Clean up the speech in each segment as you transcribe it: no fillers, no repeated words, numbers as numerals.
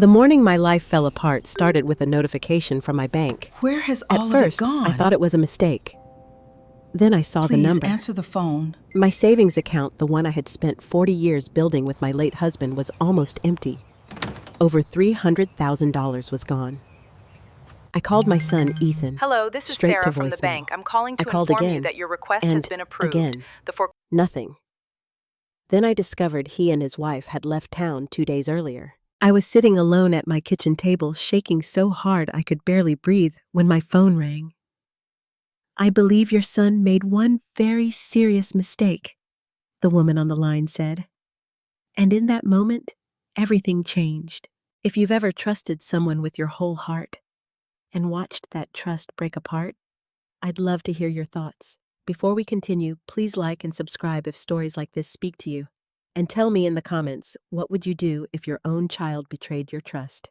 The morning my life fell apart started with a notification from my bank. Where has At all of it first, gone? I thought it was a mistake. Then I saw the Please number. answer the phone. My savings account, the one I had spent 40 years building with my late husband, was almost empty. Over $300,000 was gone. I called my son, Ethan. Hello, this is straight Sarah to from the voicemail. bank. I'm calling I to called inform again, you that your request has and been approved. again. The for Nothing. Then I discovered he and his wife had left town 2 days earlier. I was sitting alone at my kitchen table, shaking so hard I could barely breathe, when my phone rang. "I believe your son made one very serious mistake," the woman on the line said. And in that moment, everything changed. If you've ever trusted someone with your whole heart and watched that trust break apart, I'd love to hear your thoughts. Before we continue, please like and subscribe if stories like this speak to you. And tell me in the comments, what would you do if your own child betrayed your trust?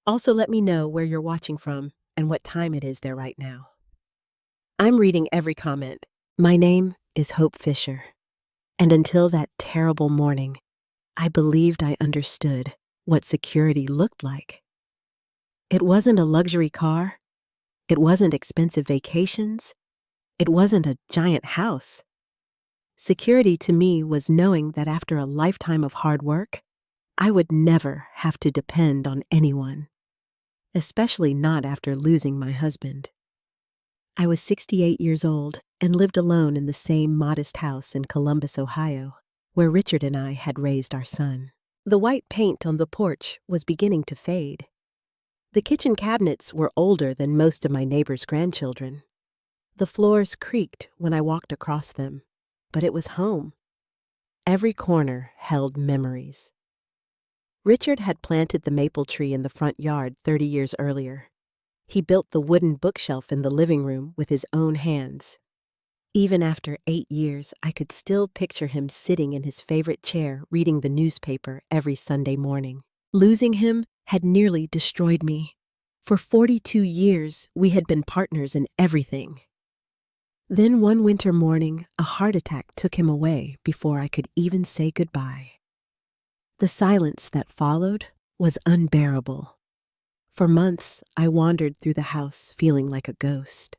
Also, let me know where you're watching from and what time it is there right now. I'm reading every comment. My name is Hope Fisher. And until that terrible morning, I believed I understood what security looked like. It wasn't a luxury car. It wasn't expensive vacations. It wasn't a giant house. Security to me was knowing that after a lifetime of hard work, I would never have to depend on anyone, especially not after losing my husband. I was 68 years old and lived alone in the same modest house in Columbus, Ohio, where Richard and I had raised our son. The white paint on the porch was beginning to fade. The kitchen cabinets were older than most of my neighbors' grandchildren. The floors creaked when I walked across them, but it was home. Every corner held memories. Richard had planted the maple tree in the front yard 30 years earlier. He built the wooden bookshelf in the living room with his own hands. Even after 8 years, I could still picture him sitting in his favorite chair reading the newspaper every Sunday morning. Losing him had nearly destroyed me. For 42 years, we had been partners in everything. Then one winter morning, a heart attack took him away before I could even say goodbye. The silence that followed was unbearable. For months, I wandered through the house feeling like a ghost.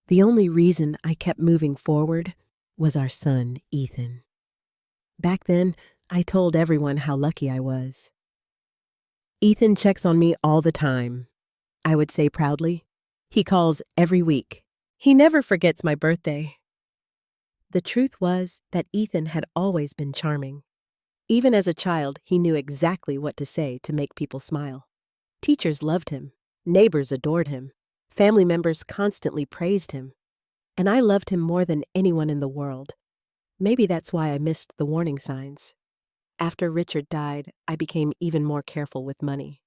The only reason I kept moving forward was our son, Ethan. Back then, I told everyone how lucky I was. "Ethan checks on me all the time," I would say proudly. "He calls every week. He never forgets my birthday." The truth was that Ethan had always been charming. Even as a child, he knew exactly what to say to make people smile. Teachers loved him. Neighbors adored him. Family members constantly praised him. And I loved him more than anyone in the world. Maybe that's why I missed the warning signs. After Richard died, I became even more careful with money.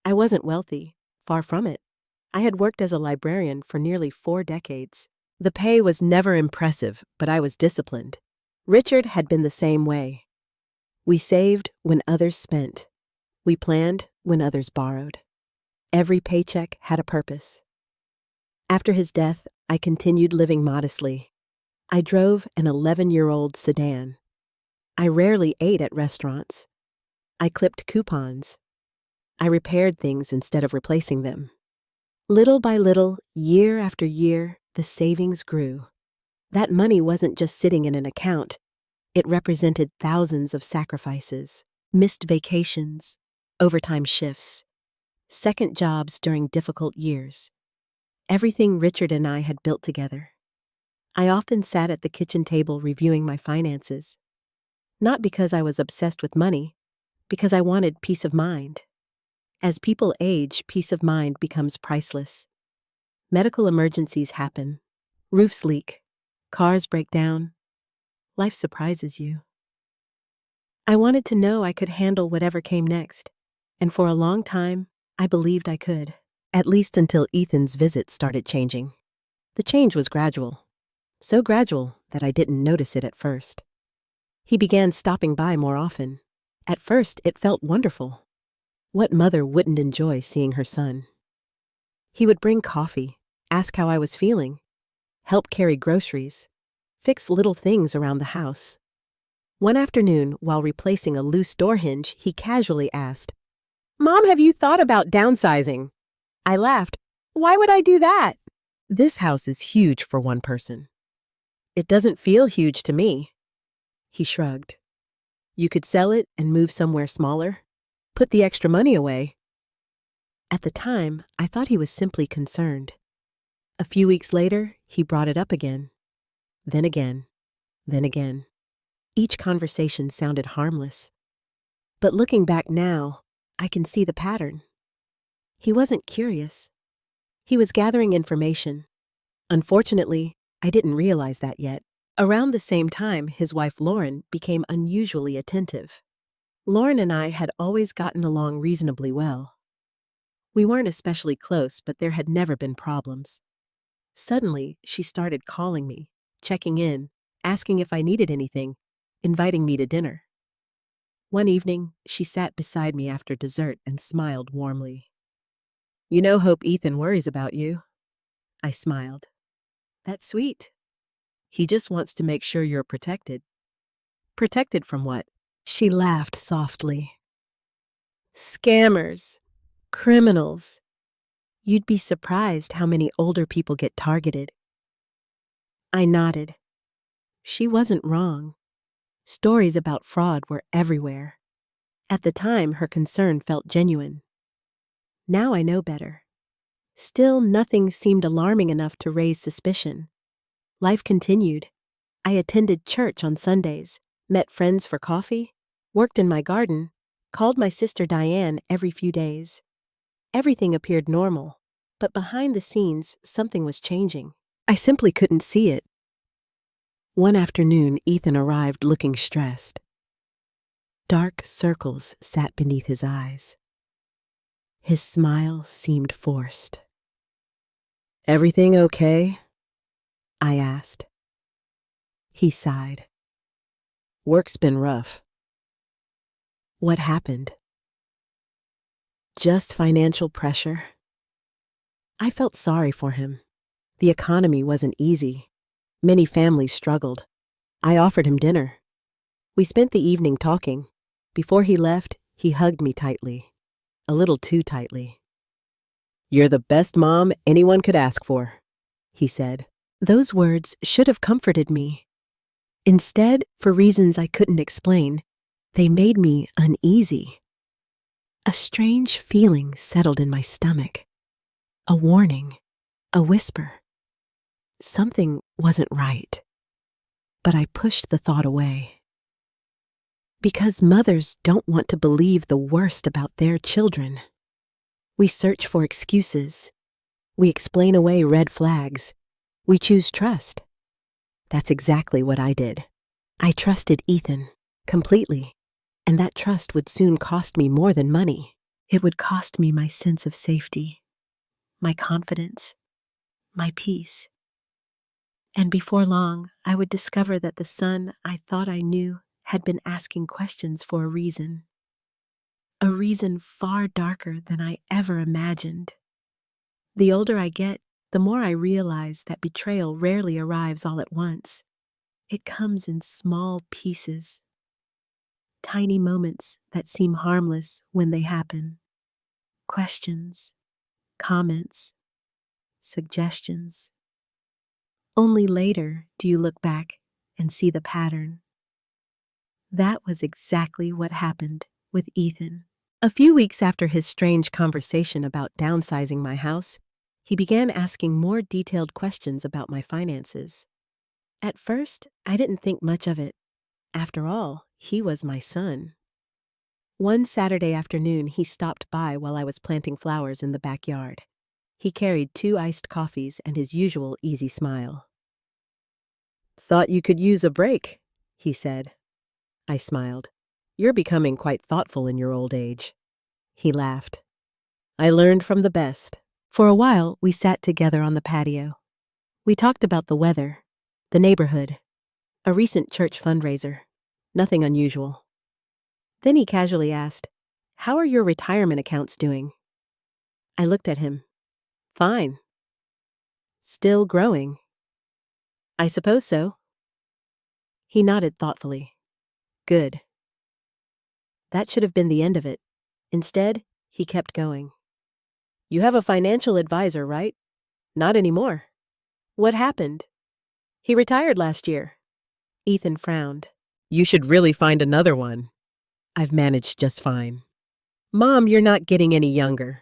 I wasn't wealthy, far from it. I had worked as a librarian for nearly 4 decades. The pay was never impressive, but I was disciplined. Richard had been the same way. We saved when others spent. We planned when others borrowed. Every paycheck had a purpose. After his death, I continued living modestly. I drove an 11-year-old sedan. I rarely ate at restaurants. I clipped coupons. I repaired things instead of replacing them. Little by little, year after year, the savings grew. That money wasn't just sitting in an account. It represented thousands of sacrifices, missed vacations, overtime shifts, second jobs during difficult years. Everything Richard and I had built together. I often sat at the kitchen table reviewing my finances. Not because I was obsessed with money, because I wanted peace of mind. As people age, peace of mind becomes priceless. Medical emergencies happen. Roofs leak. Cars break down. Life surprises you. I wanted to know I could handle whatever came next, and for a long time, I believed I could, at least until Ethan's visits started changing. The change was gradual, so gradual that I didn't notice it at first. He began stopping by more often. At first, it felt wonderful. What mother wouldn't enjoy seeing her son? He would bring coffee, ask how I was feeling, help carry groceries, fix little things around the house. One afternoon, while replacing a loose door hinge, he casually asked, Mom, have you thought about downsizing? I laughed. Why would I do that? This house is huge for one person. It doesn't feel huge to me. He shrugged. You could sell it and move somewhere smaller. Put the extra money away. At the time, I thought he was simply concerned. A few weeks later, he brought it up again. Then again. Then again. Each conversation sounded harmless. But looking back now, I can see the pattern. He wasn't curious. He was gathering information. Unfortunately, I didn't realize that yet. Around the same time, his wife Lauren became unusually attentive. Lauren and I had always gotten along reasonably well. We weren't especially close, but there had never been problems. Suddenly, she started calling me, checking in, asking if I needed anything, inviting me to dinner. One evening, she sat beside me after dessert and smiled warmly. You know, Hope, Ethan worries about you. I smiled. That's sweet. He just wants to make sure you're protected. Protected from what? She laughed softly. Scammers. Criminals. You'd be surprised how many older people get targeted. I nodded. She wasn't wrong. Stories about fraud were everywhere. At the time, her concern felt genuine. Now I know better. Still, nothing seemed alarming enough to raise suspicion. Life continued. I attended church on Sundays, met friends for coffee, worked in my garden, called my sister Diane every few days. Everything appeared normal, but behind the scenes, something was changing. I simply couldn't see it. One afternoon, Ethan arrived looking stressed. Dark circles sat beneath his eyes. His smile seemed forced. Everything okay? I asked. He sighed. Work's been rough. What happened? Just financial pressure. I felt sorry for him. The economy wasn't easy. Many families struggled. I offered him dinner. We spent the evening talking. Before he left, he hugged me tightly. A little too tightly. You're the best mom anyone could ask for, he said. Those words should have comforted me. Instead, for reasons I couldn't explain, they made me uneasy. A strange feeling settled in my stomach. A warning, a whisper. Something wasn't right. But I pushed the thought away. Because mothers don't want to believe the worst about their children. We search for excuses. We explain away red flags. We choose trust. That's exactly what I did. I trusted Ethan completely, and that trust would soon cost me more than money. It would cost me my sense of safety, my confidence, my peace. And before long, I would discover that the son I thought I knew had been asking questions for a reason far darker than I ever imagined. The older I get, the more I realize that betrayal rarely arrives all at once. It comes in small pieces, tiny moments that seem harmless when they happen. Questions, comments, suggestions. Only later do you look back and see the pattern. That was exactly what happened with Ethan. A few weeks after his strange conversation about downsizing my house, he began asking more detailed questions about my finances. At first, I didn't think much of it. After all, he was my son. One Saturday afternoon, he stopped by while I was planting flowers in the backyard. He carried 2 iced coffees and his usual easy smile. Thought you could use a break, he said. I smiled. You're becoming quite thoughtful in your old age. He laughed. I learned from the best. For a while, we sat together on the patio. We talked about the weather, the neighborhood, a recent church fundraiser. Nothing unusual. Then he casually asked, "How are your retirement accounts doing?" I looked at him. Fine. Still growing. I suppose so. He nodded thoughtfully. Good. That should have been the end of it. Instead, He kept going. You have a financial advisor, right? Not anymore. What happened? He retired last year. Ethan frowned. You should really find another one. I've managed just fine. Mom, you're not getting any younger.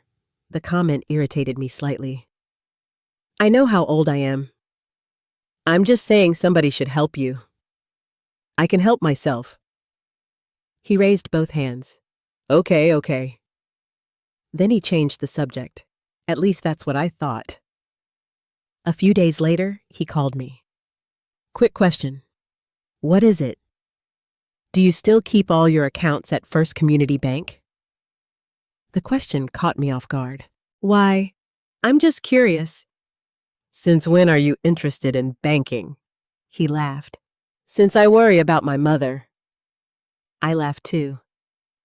The comment irritated me slightly. I know how old I am. I'm just saying somebody should help you. I can help myself. He raised both hands. Okay. Then he changed the subject. At least that's what I thought. A few days later, he called me. Quick question. What is it? Do you still keep all your accounts at First Community Bank? The question caught me off guard. Why? I'm just curious. Since when are you interested in banking? He laughed. Since I worry about my mother. I laughed too.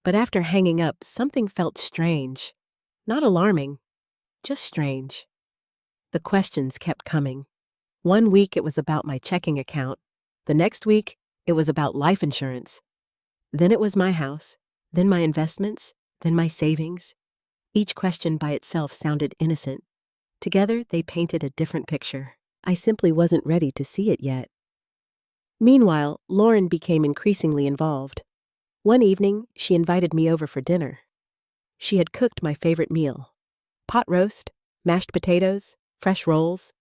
But after hanging up, something felt strange. Not alarming, just strange. The questions kept coming. One week it was about my checking account. The next week, it was about life insurance. Then it was my house, then my investments, then my savings. Each question by itself sounded innocent. Together, they painted a different picture. I simply wasn't ready to see it yet. Meanwhile, Lauren became increasingly involved. One evening, she invited me over for dinner. She had cooked my favorite meal. Pot roast, mashed potatoes, fresh rolls.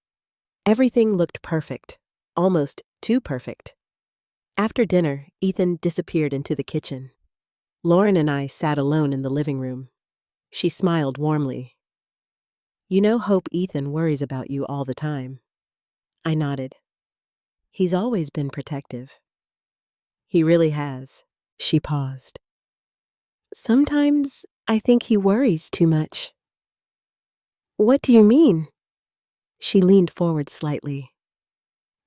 Everything looked perfect, almost too perfect. After dinner, Ethan disappeared into the kitchen. Lauren and I sat alone in the living room. She smiled warmly. You know, Hope, Ethan worries about you all the time. I nodded. He's always been protective. He really has. She paused. Sometimes I think he worries too much. What do you mean? She leaned forward slightly.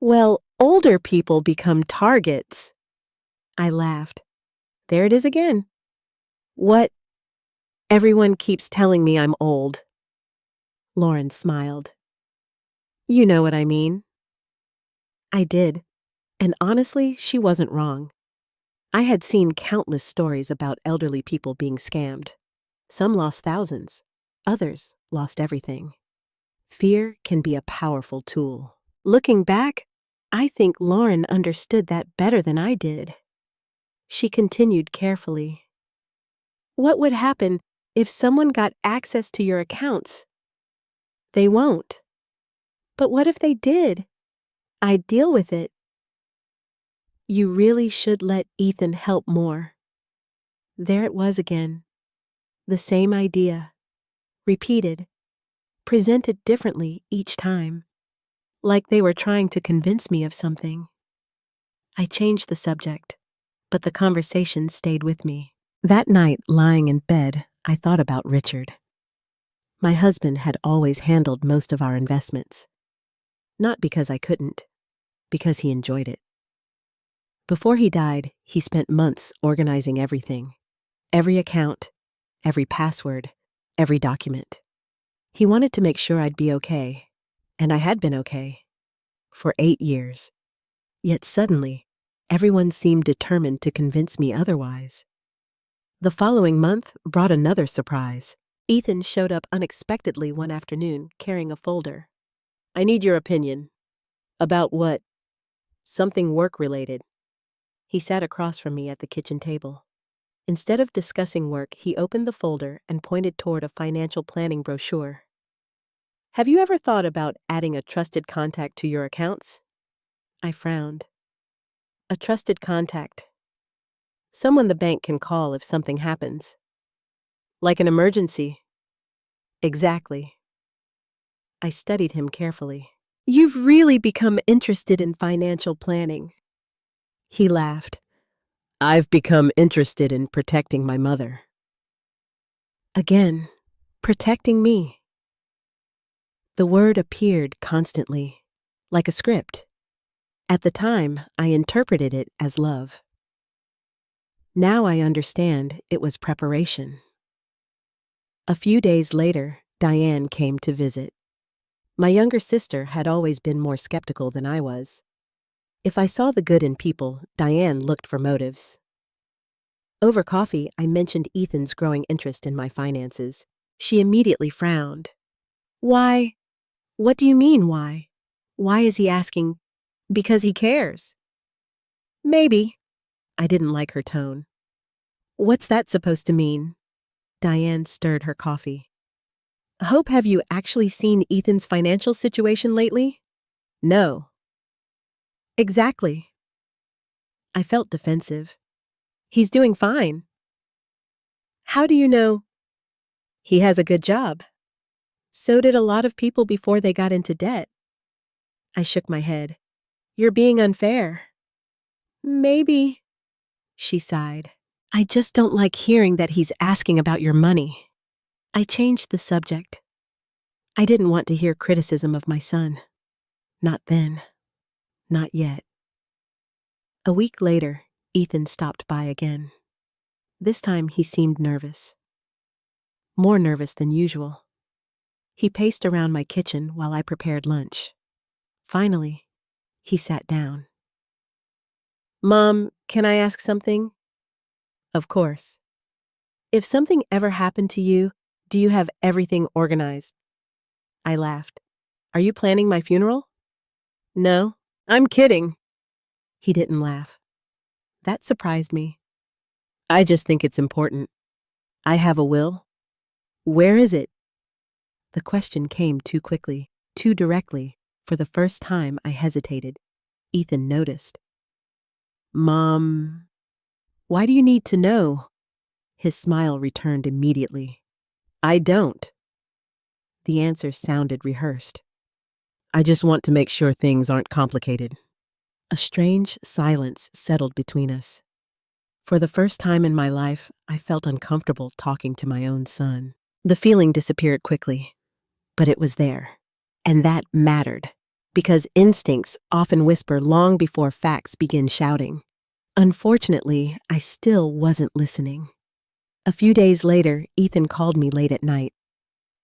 Well, older people become targets. I laughed. There it is again. What? Everyone keeps telling me I'm old. Lauren smiled. You know what I mean. I did, and honestly, she wasn't wrong. I had seen countless stories about elderly people being scammed. Some lost thousands, others lost everything. Fear can be a powerful tool. Looking back, I think Lauren understood that better than I did. She continued carefully. What would happen if someone got access to your accounts? They won't. But what if they did? I'd deal with it. You really should let Ethan help more. There it was again. The same idea. Repeated. Presented differently each time. Like they were trying to convince me of something. I changed the subject, but the conversation stayed with me. That night, lying in bed, I thought about Richard. My husband had always handled most of our investments. Not because I couldn't, because he enjoyed it. Before he died, he spent months organizing everything. Every account, every password, every document. He wanted to make sure I'd be okay, and I had been okay. For 8 years. Yet suddenly, everyone seemed determined to convince me otherwise. The following month brought another surprise. Ethan showed up unexpectedly one afternoon, carrying a folder. I need your opinion. About what? Something work-related. He sat across from me at the kitchen table. Instead of discussing work, he opened the folder and pointed toward a financial planning brochure. Have you ever thought about adding a trusted contact to your accounts? I frowned. A trusted contact. Someone the bank can call if something happens. Like an emergency. Exactly. I studied him carefully. You've really become interested in financial planning. He laughed. I've become interested in protecting my mother. Again, protecting me. The word appeared constantly, like a script. At the time, I interpreted it as love. Now I understand it was preparation. A few days later, Diane came to visit. My younger sister had always been more skeptical than I was. If I saw the good in people, Diane looked for motives. Over coffee, I mentioned Ethan's growing interest in my finances. She immediately frowned. Why? What do you mean, why? Why is he asking? Because he cares. Maybe. I didn't like her tone. What's that supposed to mean? Diane stirred her coffee. Hope, have you actually seen Ethan's financial situation lately? No. Exactly. I felt defensive. He's doing fine. How do you know? He has a good job. So did a lot of people before they got into debt. I shook my head. You're being unfair. Maybe, she sighed. I just don't like hearing that he's asking about your money. I changed the subject. I didn't want to hear criticism of my son. Not then. Not yet. A week later, Ethan stopped by again. This time he seemed nervous. More nervous than usual. He paced around my kitchen while I prepared lunch. Finally, he sat down. Mom, can I ask something? Of course. If something ever happened to you, do you have everything organized? I laughed. Are you planning my funeral? No, I'm kidding. He didn't laugh. That surprised me. I just think it's important. I have a will. Where is it? The question came too quickly, too directly. For the first time, I hesitated. Ethan noticed. Mom, why do you need to know? His smile returned immediately. I don't. The answer sounded rehearsed. I just want to make sure things aren't complicated. A strange silence settled between us. For the first time in my life, I felt uncomfortable talking to my own son. The feeling disappeared quickly, but it was there. And that mattered, because instincts often whisper long before facts begin shouting. Unfortunately, I still wasn't listening. A few days later, Ethan called me late at night.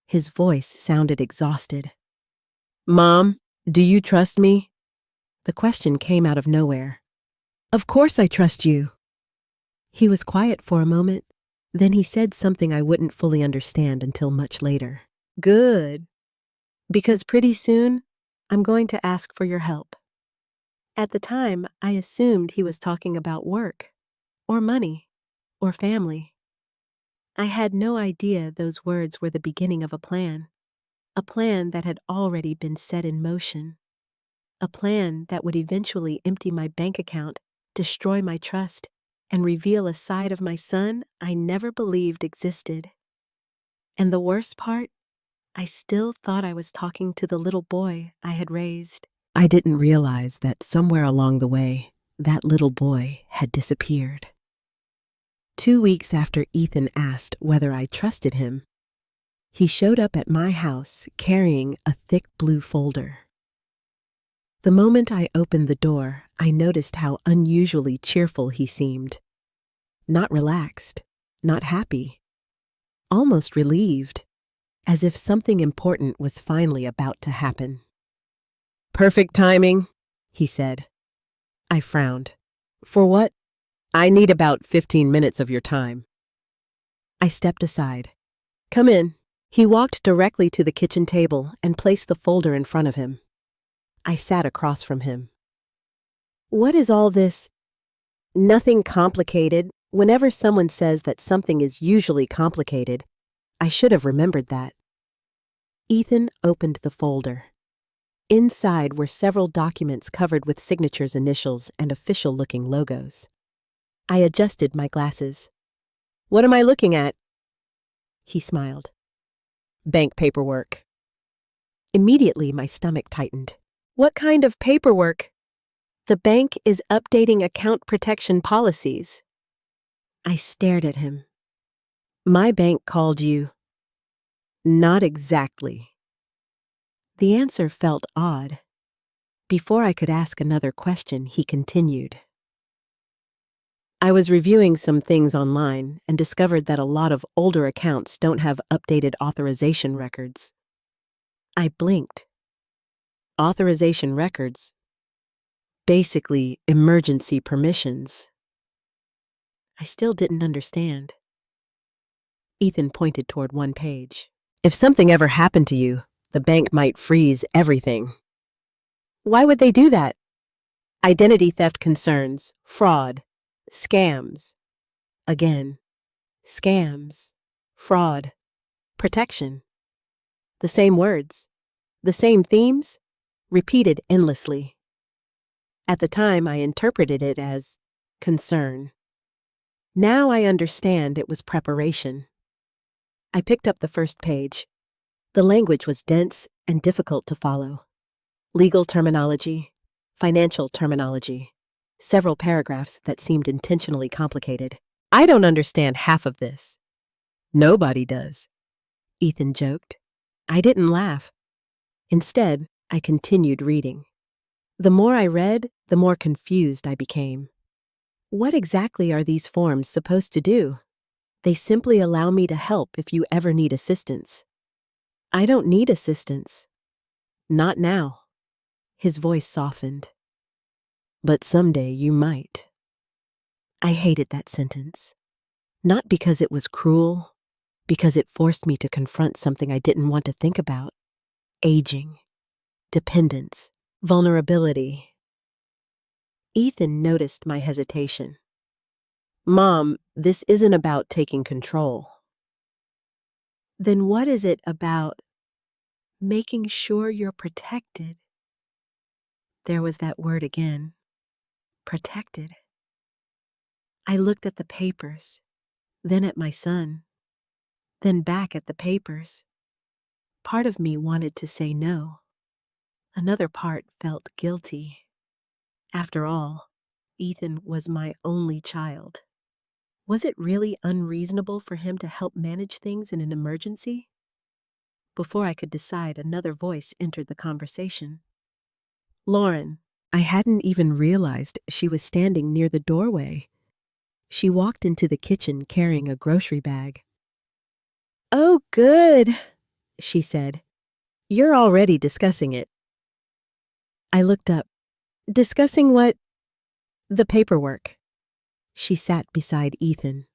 His voice sounded exhausted. Mom, do you trust me? The question came out of nowhere. Of course I trust you. He was quiet for a moment. Then he said something I wouldn't fully understand until much later. Good. Because pretty soon, I'm going to ask for your help. At the time, I assumed he was talking about work, or money, or family. I had no idea those words were the beginning of a plan that had already been set in motion, a plan that would eventually empty my bank account, destroy my trust, and reveal a side of my son I never believed existed. And the worst part, I still thought I was talking to the little boy I had raised. I didn't realize that somewhere along the way, that little boy had disappeared. 2 weeks after Ethan asked whether I trusted him, he showed up at my house carrying a thick blue folder. The moment I opened the door, I noticed how unusually cheerful he seemed. Not relaxed, not happy, almost relieved, as if something important was finally about to happen. Perfect timing, he said. I frowned. For what? I need about 15 minutes of your time. I stepped aside. Come in. He walked directly to the kitchen table and placed the folder in front of him. I sat across from him. What is all this? Nothing complicated. Whenever someone says that something is usually complicated, I should have remembered that. Ethan opened the folder. Inside were several documents covered with signatures, initials, and official-looking logos. I adjusted my glasses. What am I looking at? He smiled. Bank paperwork. Immediately, my stomach tightened. What kind of paperwork? The bank is updating account protection policies. I stared at him. My bank called you. Not exactly. The answer felt odd. Before I could ask another question, he continued. I was reviewing some things online and discovered that a lot of older accounts don't have updated authorization records. I blinked. Authorization records? Basically, emergency permissions. I still didn't understand. Ethan pointed toward one page. If something ever happened to you, the bank might freeze everything. Why would they do that? Identity theft concerns, fraud, scams. Again, scams, fraud, protection. The same words, the same themes, repeated endlessly. At the time, I interpreted it as concern. Now I understand it was preparation. I picked up the first page. The language was dense and difficult to follow. Legal terminology, financial terminology, several paragraphs that seemed intentionally complicated. I don't understand half of this. Nobody does, Ethan joked. I didn't laugh. Instead, I continued reading. The more I read, the more confused I became. What exactly are these forms supposed to do? They simply allow me to help if you ever need assistance. I don't need assistance. Not now. His voice softened. But someday you might. I hated that sentence. Not because it was cruel, because it forced me to confront something I didn't want to think about. Aging, dependence, vulnerability. Ethan noticed my hesitation. Mom, this isn't about taking control. Then what is it about making sure you're protected? There was that word again. Protected. I looked at the papers, then at my son, then back at the papers. Part of me wanted to say no. Another part felt guilty. After all, Ethan was my only child. Was it really unreasonable for him to help manage things in an emergency? Before I could decide, another voice entered the conversation. Lauren. I hadn't even realized she was standing near the doorway. She walked into the kitchen carrying a grocery bag. Oh, good, she said. You're already discussing it. I looked up. Discussing what? The paperwork. She sat beside Ethan.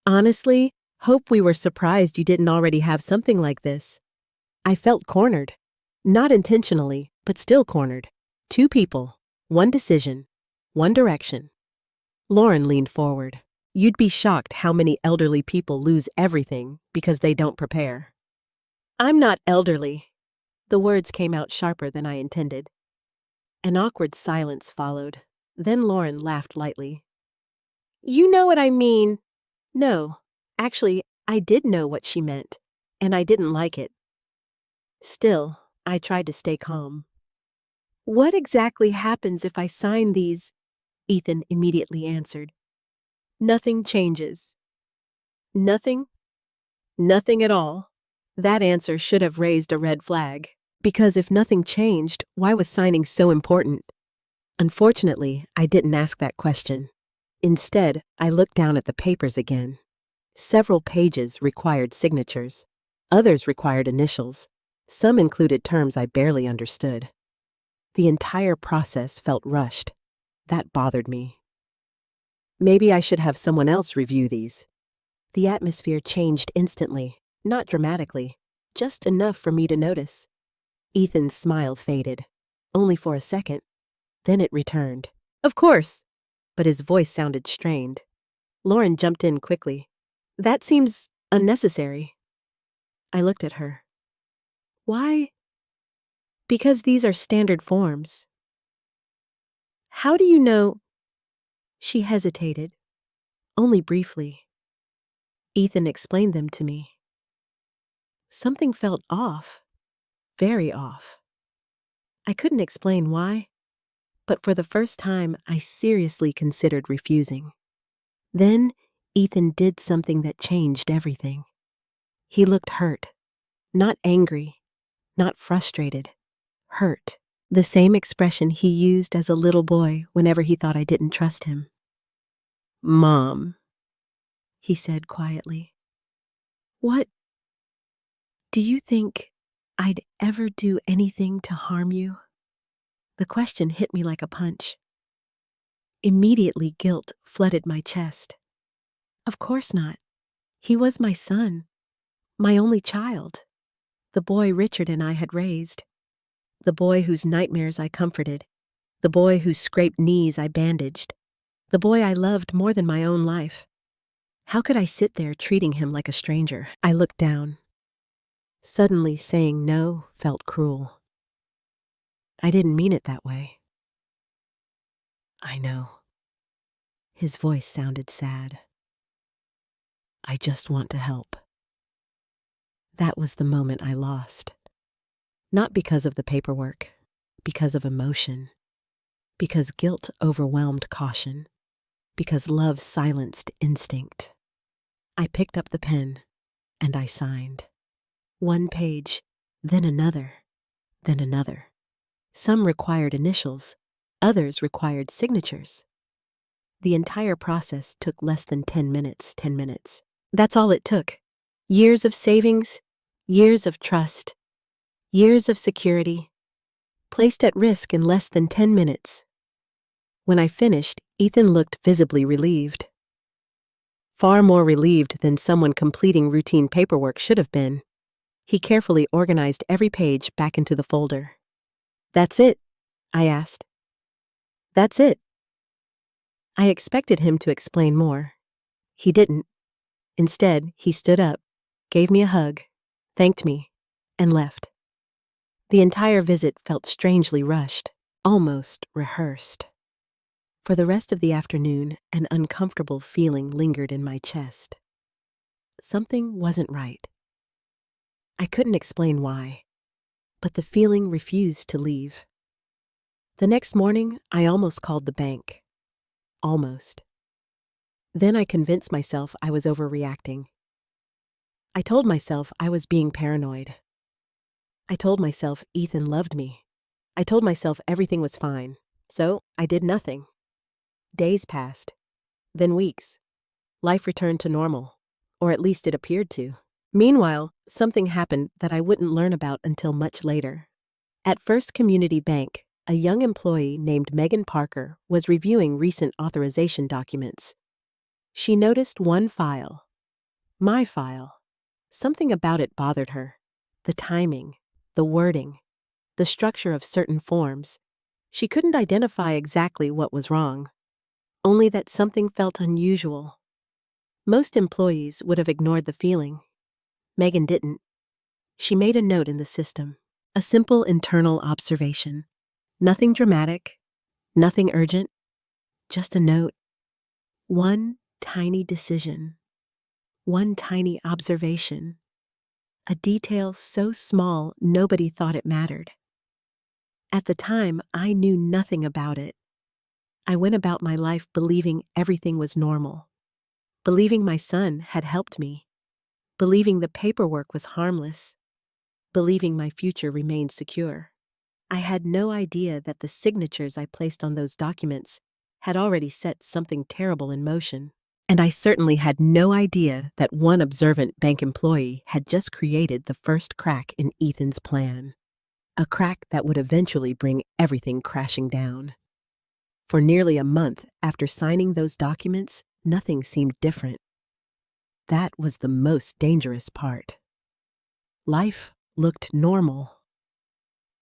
Honestly, hope we were surprised you didn't already have something like this. I felt cornered. Not intentionally, but still cornered. Two people, one decision, one direction. Lauren leaned forward. You'd be shocked how many elderly people lose everything because they don't prepare. I'm not elderly. The words came out sharper than I intended. An awkward silence followed. Then Lauren laughed lightly. You know what I mean. No, actually, I did know what she meant, and I didn't like it. Still, I tried to stay calm. What exactly happens if I sign these? Ethan immediately answered. Nothing changes. Nothing? Nothing at all. That answer should have raised a red flag. Because if nothing changed, why was signing so important? Unfortunately, I didn't ask that question. Instead, I looked down at the papers again. Several pages required signatures. Others required initials. Some included terms I barely understood. The entire process felt rushed. That bothered me. Maybe I should have someone else review these. The atmosphere changed instantly, not dramatically, just enough for me to notice. Ethan's smile faded, only for a second. Then it returned. Of course, but his voice sounded strained. Lauren jumped in quickly. That seems unnecessary. I looked at her. Why? Because these are standard forms. How do you know? She hesitated, only briefly. Ethan explained them to me. Something felt off, very off. I couldn't explain why, but for the first time, I seriously considered refusing. Then, Ethan did something that changed everything. He looked hurt, not angry, not frustrated, hurt. The same expression he used as a little boy whenever he thought I didn't trust him. Mom, he said quietly. What? Do you think I'd ever do anything to harm you? The question hit me like a punch. Immediately, guilt flooded my chest. Of course not. He was my son, my only child, the boy Richard and I had raised, the boy whose nightmares I comforted, the boy whose scraped knees I bandaged, the boy I loved more than my own life. How could I sit there treating him like a stranger? I looked down. Suddenly saying no felt cruel. I didn't mean it that way. I know. His voice sounded sad. I just want to help. That was the moment I lost. Not because of the paperwork, because of emotion, because guilt overwhelmed caution, because love silenced instinct. I picked up the pen and I signed. One page, then another, then another. Some required initials, others required signatures. The entire process took less than 10 minutes. That's all it took. Years of savings, years of trust, years of security, placed at risk in less than 10 minutes. When I finished, Ethan looked visibly relieved. Far more relieved than someone completing routine paperwork should have been. He carefully organized every page back into the folder. "That's it?" I asked. "That's it." I expected him to explain more. He didn't. Instead, he stood up, gave me a hug, thanked me, and left. The entire visit felt strangely rushed, almost rehearsed. For the rest of the afternoon, an uncomfortable feeling lingered in my chest. Something wasn't right. I couldn't explain why, but the feeling refused to leave. The next morning, I almost called the bank. Almost. Then I convinced myself I was overreacting. I told myself I was being paranoid. I told myself Ethan loved me. I told myself everything was fine, so I did nothing. Days passed, then weeks. Life returned to normal, or at least it appeared to. Meanwhile, something happened that I wouldn't learn about until much later. At First Community Bank, a young employee named Megan Parker was reviewing recent authorization documents. She noticed one file. My file. Something about it bothered her. The timing, the wording, the structure of certain forms. She couldn't identify exactly what was wrong, only that something felt unusual. Most employees would have ignored the feeling. Megan didn't. She made a note in the system, a simple internal observation. Nothing dramatic, nothing urgent, just a note. One tiny decision, one tiny observation, a detail so small nobody thought it mattered. At the time, I knew nothing about it. I went about my life believing everything was normal, believing my son had helped me, believing the paperwork was harmless, believing my future remained secure. I had no idea that the signatures I placed on those documents had already set something terrible in motion. And I certainly had no idea that one observant bank employee had just created the first crack in Ethan's plan. A crack that would eventually bring everything crashing down. For nearly a month after signing those documents, nothing seemed different. That was the most dangerous part. Life looked normal.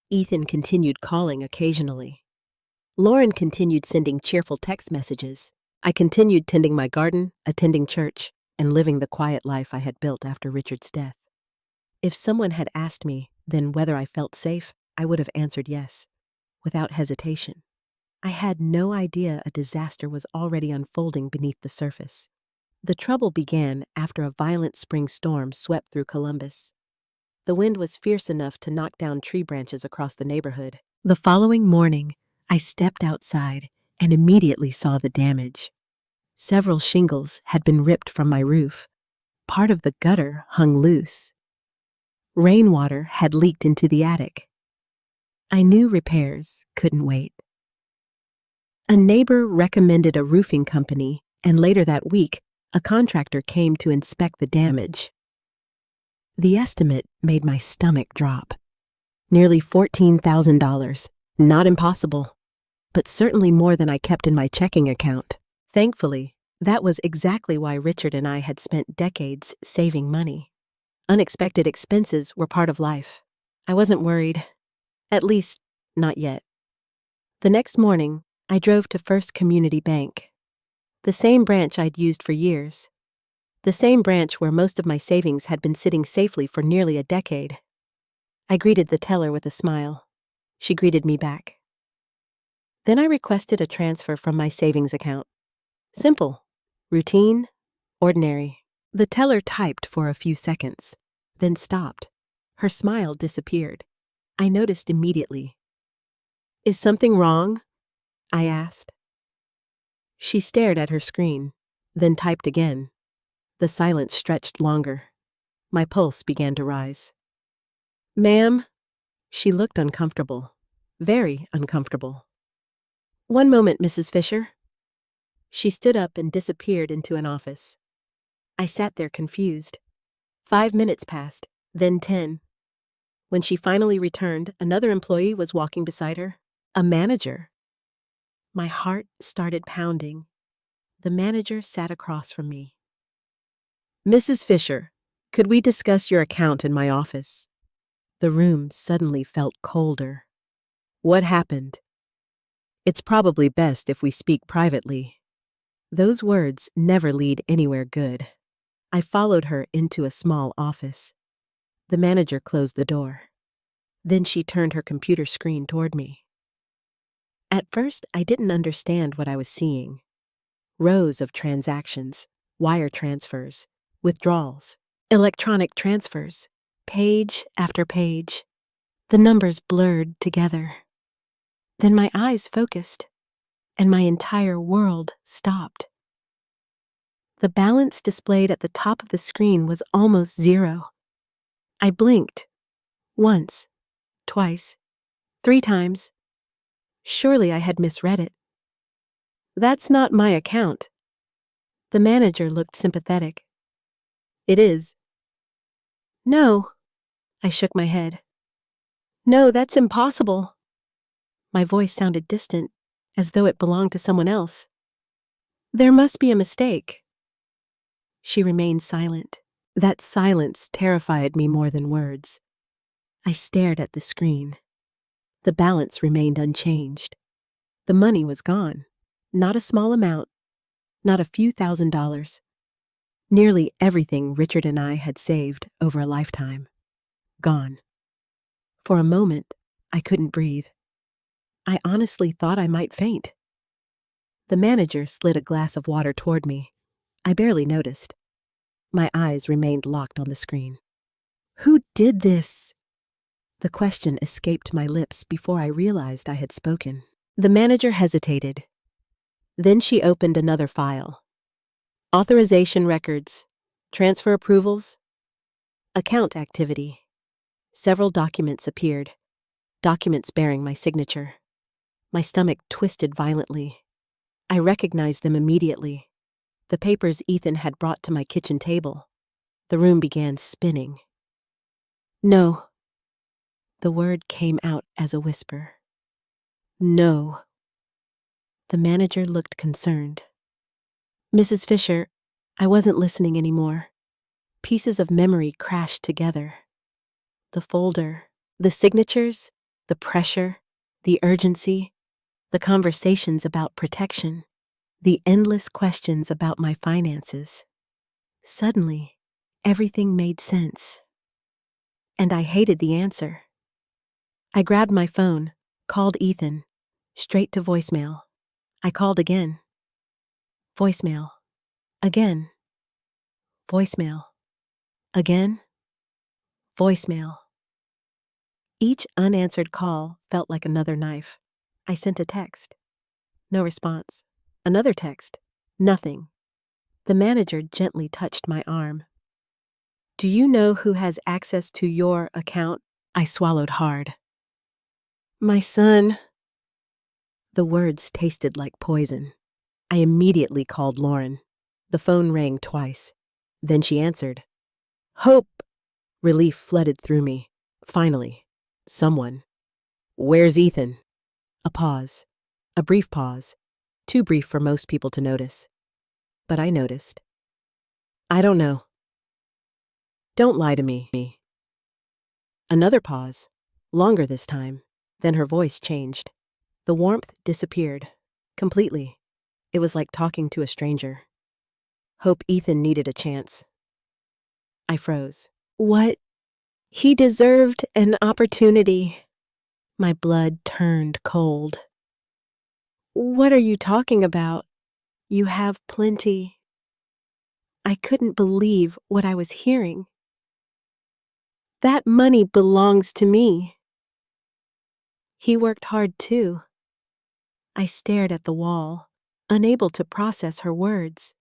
Ethan continued calling occasionally. Lauren continued sending cheerful text messages. I continued tending my garden, attending church, and living the quiet life I had built after Richard's death. If someone had asked me then whether I felt safe, I would have answered yes, without hesitation. I had no idea a disaster was already unfolding beneath the surface. The trouble began after a violent spring storm swept through Columbus. The wind was fierce enough to knock down tree branches across the neighborhood. The following morning, I stepped outside and immediately saw the damage. Several shingles had been ripped from my roof. Part of the gutter hung loose. Rainwater had leaked into the attic. I knew repairs couldn't wait. A neighbor recommended a roofing company, and later that week, a contractor came to inspect the damage. The estimate made my stomach drop. Nearly $14,000. Not impossible, but certainly more than I kept in my checking account. Thankfully, That was exactly why Richard and I had spent decades saving money. Unexpected expenses were part of life. I wasn't worried. At least, not yet. The next morning, I drove to First Community Bank. The same branch I'd used for years. The same branch where most of my savings had been sitting safely for nearly a decade. I greeted the teller with a smile. She greeted me back. Then I requested a transfer from my savings account. Simple, routine, ordinary. The teller typed for a few seconds, then stopped. Her smile disappeared. I noticed immediately. "Is something wrong?" I asked. She stared at her screen, then typed again. The silence stretched longer. My pulse began to rise. "Ma'am?" She looked uncomfortable. Very uncomfortable. "One moment, Mrs. Fisher." She stood up and disappeared into an office. I sat there confused. 5 minutes passed, then 10. When she finally returned, another employee was walking beside her. A manager. My heart started pounding. The manager sat across from me. "Mrs. Fisher, could we discuss your account in my office?" The room suddenly felt colder. "What happened?" "It's probably best if we speak privately." Those words never lead anywhere good. I followed her into a small office. The manager closed the door. Then she turned her computer screen toward me. At first, I didn't understand what I was seeing. Rows of transactions, wire transfers, withdrawals, electronic transfers, page after page. The numbers blurred together. Then my eyes focused, and my entire world stopped. The balance displayed at the top of the screen was almost zero. I blinked. Once, twice, 3 times. Surely I had misread it. "That's not my account." The manager looked sympathetic. "It is." "No." I shook my head. "No, that's impossible." My voice sounded distant, as though it belonged to someone else. "There must be a mistake." She remained silent. That silence terrified me more than words. I stared at the screen. The balance remained unchanged. The money was gone. Not a small amount. Not a few $1,000s. Nearly everything Richard and I had saved over a lifetime. Gone. For a moment, I couldn't breathe. I honestly thought I might faint. The manager slid a glass of water toward me. I barely noticed. My eyes remained locked on the screen. "Who did this?" The question escaped my lips before I realized I had spoken. The manager hesitated. Then she opened another file. Authorization records, transfer approvals, account activity. Several documents appeared, documents bearing my signature. My stomach twisted violently. I recognized them immediately. The papers Ethan had brought to my kitchen table. The room began spinning. "No." The word came out as a whisper. "No." The manager looked concerned. "Mrs. Fisher, I wasn't listening anymore." Pieces of memory crashed together. The folder, the signatures, the pressure, the urgency, the conversations about protection, the endless questions about my finances. Suddenly, everything made sense. And I hated the answer. I grabbed my phone, called Ethan, straight to voicemail. I called again. Voicemail. Again. Voicemail. Again. Voicemail. Each unanswered call felt like another knife. I sent a text. No response. Another text. Nothing. The manager gently touched my arm. "Do you know who has access to your account?" I swallowed hard. "My son." The words tasted like poison. I immediately called Lauren. The phone rang twice. Then she answered. "Hope!" Relief flooded through me. Finally, someone. "Where's Ethan?" A pause. A brief pause. Too brief for most people to notice. but I noticed. I don't know. Don't lie to me. Another pause, longer this time. Then her voice changed. The warmth disappeared. Completely. It was like talking to a stranger. Hope Ethan needed a chance. I froze. What? He deserved an opportunity. My blood turned cold. What are you talking about? You have plenty. I couldn't believe what I was hearing. That money belongs to me. He worked hard too. I stared at the wall, unable to process her words.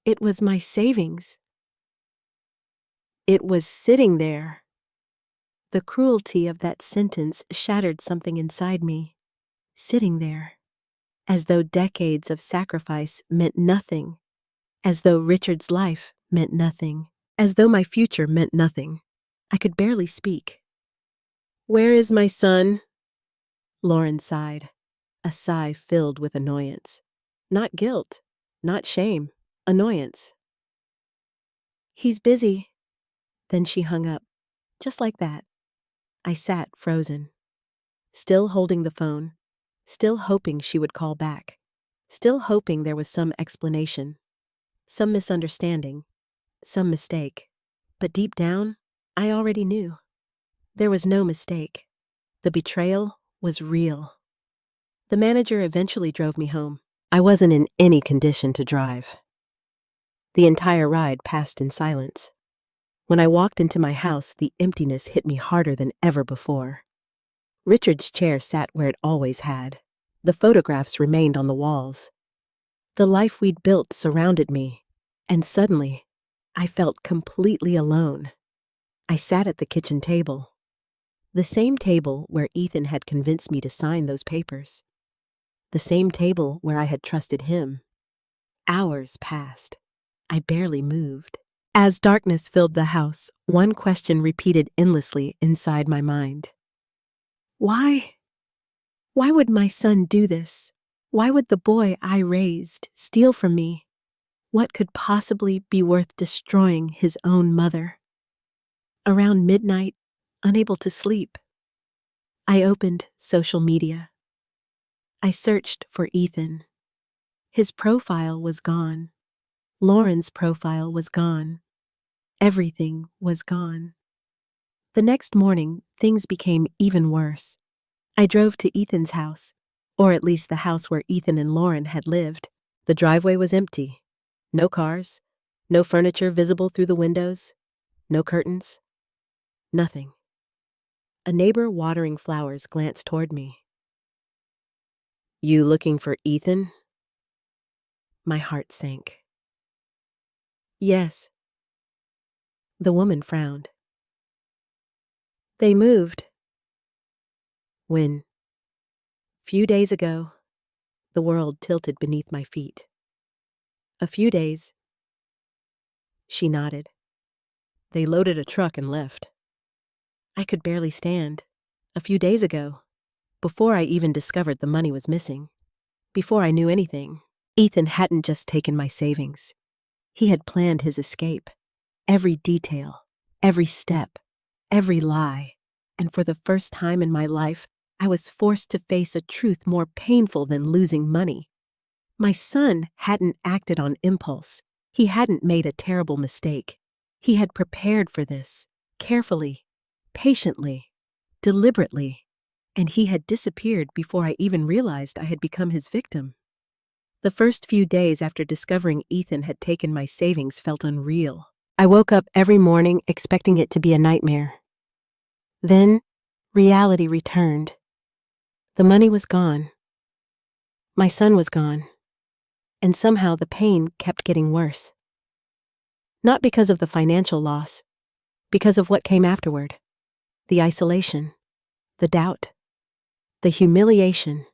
It was my savings. It was sitting there. The cruelty of that sentence shattered something inside me. Sitting there. As though decades of sacrifice meant nothing. As though Richard's life meant nothing. As though my future meant nothing. I could barely speak. Where is my son? Lauren sighed, a sigh filled with annoyance. Not guilt, not shame, annoyance. He's busy. Then she hung up, just like that. I sat frozen, still holding the phone, still hoping she would call back, still hoping there was some explanation, some misunderstanding, some mistake. But deep down, I already knew. There was no mistake. The betrayal was real. The manager eventually drove me home. I wasn't in any condition to drive. The entire ride passed in silence. When I walked into my house, the emptiness hit me harder than ever before. Richard's chair sat where it always had. The photographs remained on the walls. The life we'd built surrounded me, and suddenly, I felt completely alone. I sat at the kitchen table. The same table where Ethan had convinced me to sign those papers. The same table where I had trusted him. Hours passed. I barely moved. As darkness filled the house, one question repeated endlessly inside my mind. Why? Why would my son do this? Why would the boy I raised steal from me? What could possibly be worth destroying his own mother? Around midnight, unable to sleep, I opened social media. I searched for Ethan. His profile was gone. Lauren's profile was gone. Everything was gone. The next morning, things became even worse. I drove to Ethan's house, or at least the house where Ethan and Lauren had lived. The driveway was empty. No cars, no furniture visible through the windows, no curtains, nothing. A neighbor watering flowers glanced toward me. You looking for Ethan? My heart sank. Yes. The woman frowned. They moved. When? Few days ago, the world tilted beneath my feet. A few days. She nodded. They loaded a truck and left. I could barely stand. A few days ago, before I even discovered the money was missing, before I knew anything, Ethan hadn't just taken my savings. He had planned his escape. Every detail, every step, every lie. And for the first time in my life, I was forced to face a truth more painful than losing money. My son hadn't acted on impulse. He hadn't made a terrible mistake. He had prepared for this, carefully, patiently, deliberately, and he had disappeared before I even realized I had become his victim. The first few days after discovering Ethan had taken my savings felt unreal. I woke up every morning expecting it to be a nightmare. Then, reality returned. The money was gone. My son was gone. And somehow the pain kept getting worse. Not because of the financial loss, because of what came afterward. The isolation, the doubt, the humiliation,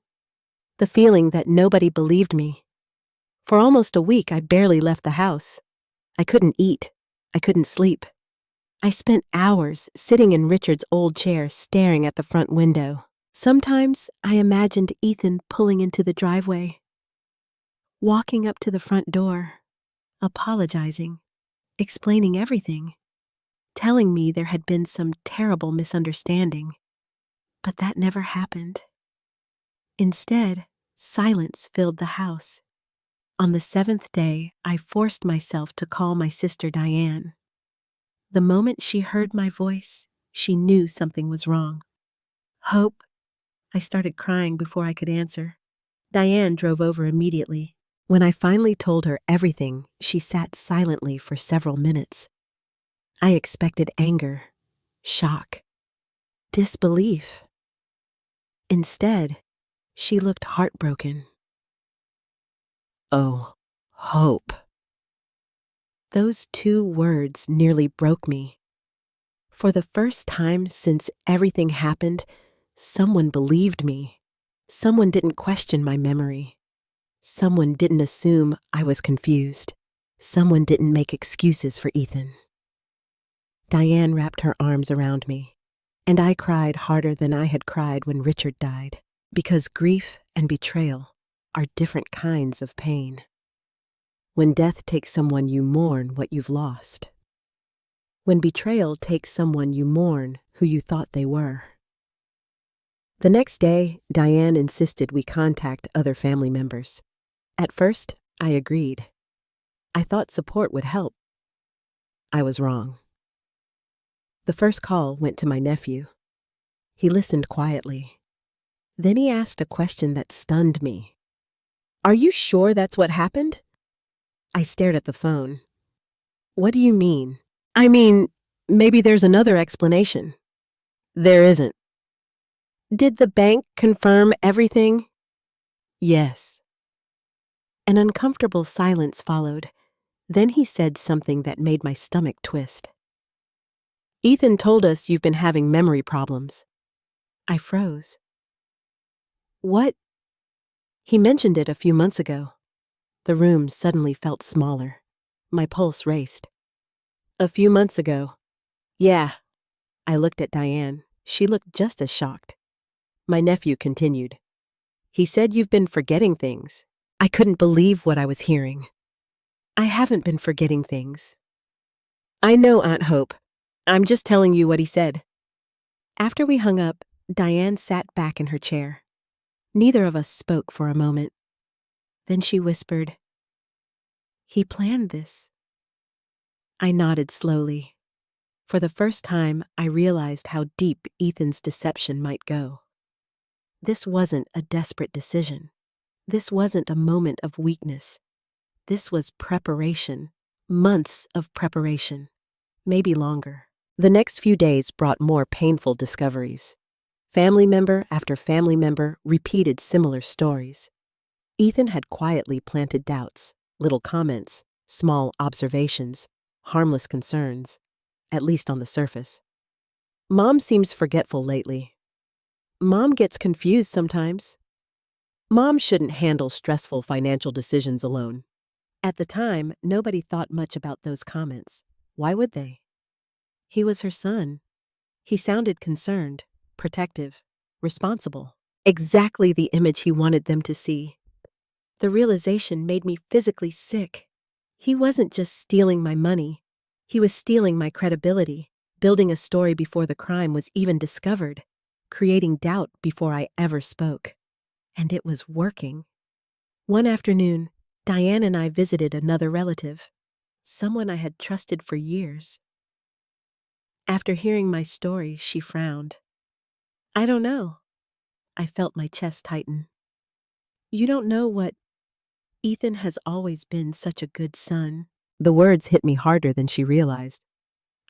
the feeling that nobody believed me. For almost a week, I barely left the house. I couldn't eat. I couldn't sleep. I spent hours sitting in Richard's old chair staring at the front window. Sometimes I imagined Ethan pulling into the driveway. walking up to the front door, apologizing, explaining everything, telling me there had been some terrible misunderstanding. But that never happened. Instead, silence filled the house. On the 7th day, I forced myself to call my sister Diane. The moment she heard my voice, she knew something was wrong. Hope. I started crying before I could answer. Diane drove over immediately. When I finally told her everything, she sat silently for several minutes. I expected anger, shock, disbelief. Instead, she looked heartbroken. Oh, Hope. Those 2 words nearly broke me. For the first time since everything happened, someone believed me. Someone didn't question my memory. Someone didn't assume I was confused. Someone didn't make excuses for Ethan. Diane wrapped her arms around me, and I cried harder than I had cried when Richard died, because grief and betrayal are different kinds of pain. When death takes someone, you mourn what you've lost. When betrayal takes someone, you mourn who you thought they were. The next day, Diane insisted we contact other family members. At first, I agreed. I thought support would help. I was wrong. The first call went to my nephew. He listened quietly. Then he asked a question that stunned me. "Are you sure that's what happened?" I stared at the phone. "What do you mean?" "I mean, maybe there's another explanation." "There isn't." "Did the bank confirm everything?" "Yes." An uncomfortable silence followed. Then he said something that made my stomach twist. "Ethan told us you've been having memory problems." I froze. "What?" "He mentioned it a few months ago." The room suddenly felt smaller. My pulse raced. "A few months ago." "Yeah." I looked at Diane. She looked just as shocked. My nephew continued. "He said you've been forgetting things." I couldn't believe what I was hearing. "I haven't been forgetting things." "I know, Aunt Hope. I'm just telling you what he said." After we hung up, Diane sat back in her chair. Neither of us spoke for a moment. Then she whispered, "He planned this." I nodded slowly. For the first time, I realized how deep Ethan's deception might go. This wasn't a desperate decision. This wasn't a moment of weakness. This was preparation, months of preparation, maybe longer. The next few days brought more painful discoveries. Family member after family member repeated similar stories. Ethan had quietly planted doubts, little comments, small observations, harmless concerns, at least on the surface. "Mom seems forgetful lately." "Mom gets confused sometimes." "Mom shouldn't handle stressful financial decisions alone." At the time, nobody thought much about those comments. Why would they? He was her son. He sounded concerned, protective, responsible. Exactly the image he wanted them to see. The realization made me physically sick. He wasn't just stealing my money. He was stealing my credibility, building a story before the crime was even discovered, creating doubt before I ever spoke. And it was working. One afternoon, Diane and I visited another relative, someone I had trusted for years. After hearing my story, she frowned. "I don't know." I felt my chest tighten. "You don't know what... Ethan has always been such a good son." The words hit me harder than she realized.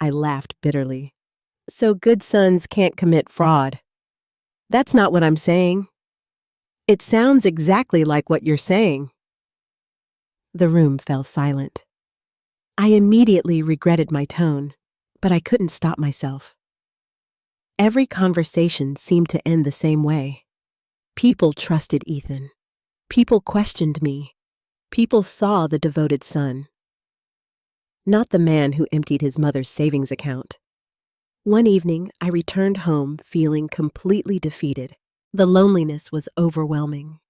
I laughed bitterly. "So good sons can't commit fraud." "That's not what I'm saying." "It sounds exactly like what you're saying." The room fell silent. I immediately regretted my tone, but I couldn't stop myself. Every conversation seemed to end the same way. People trusted Ethan. People questioned me. People saw the devoted son, not the man who emptied his mother's savings account. One evening, I returned home feeling completely defeated. The loneliness was overwhelming.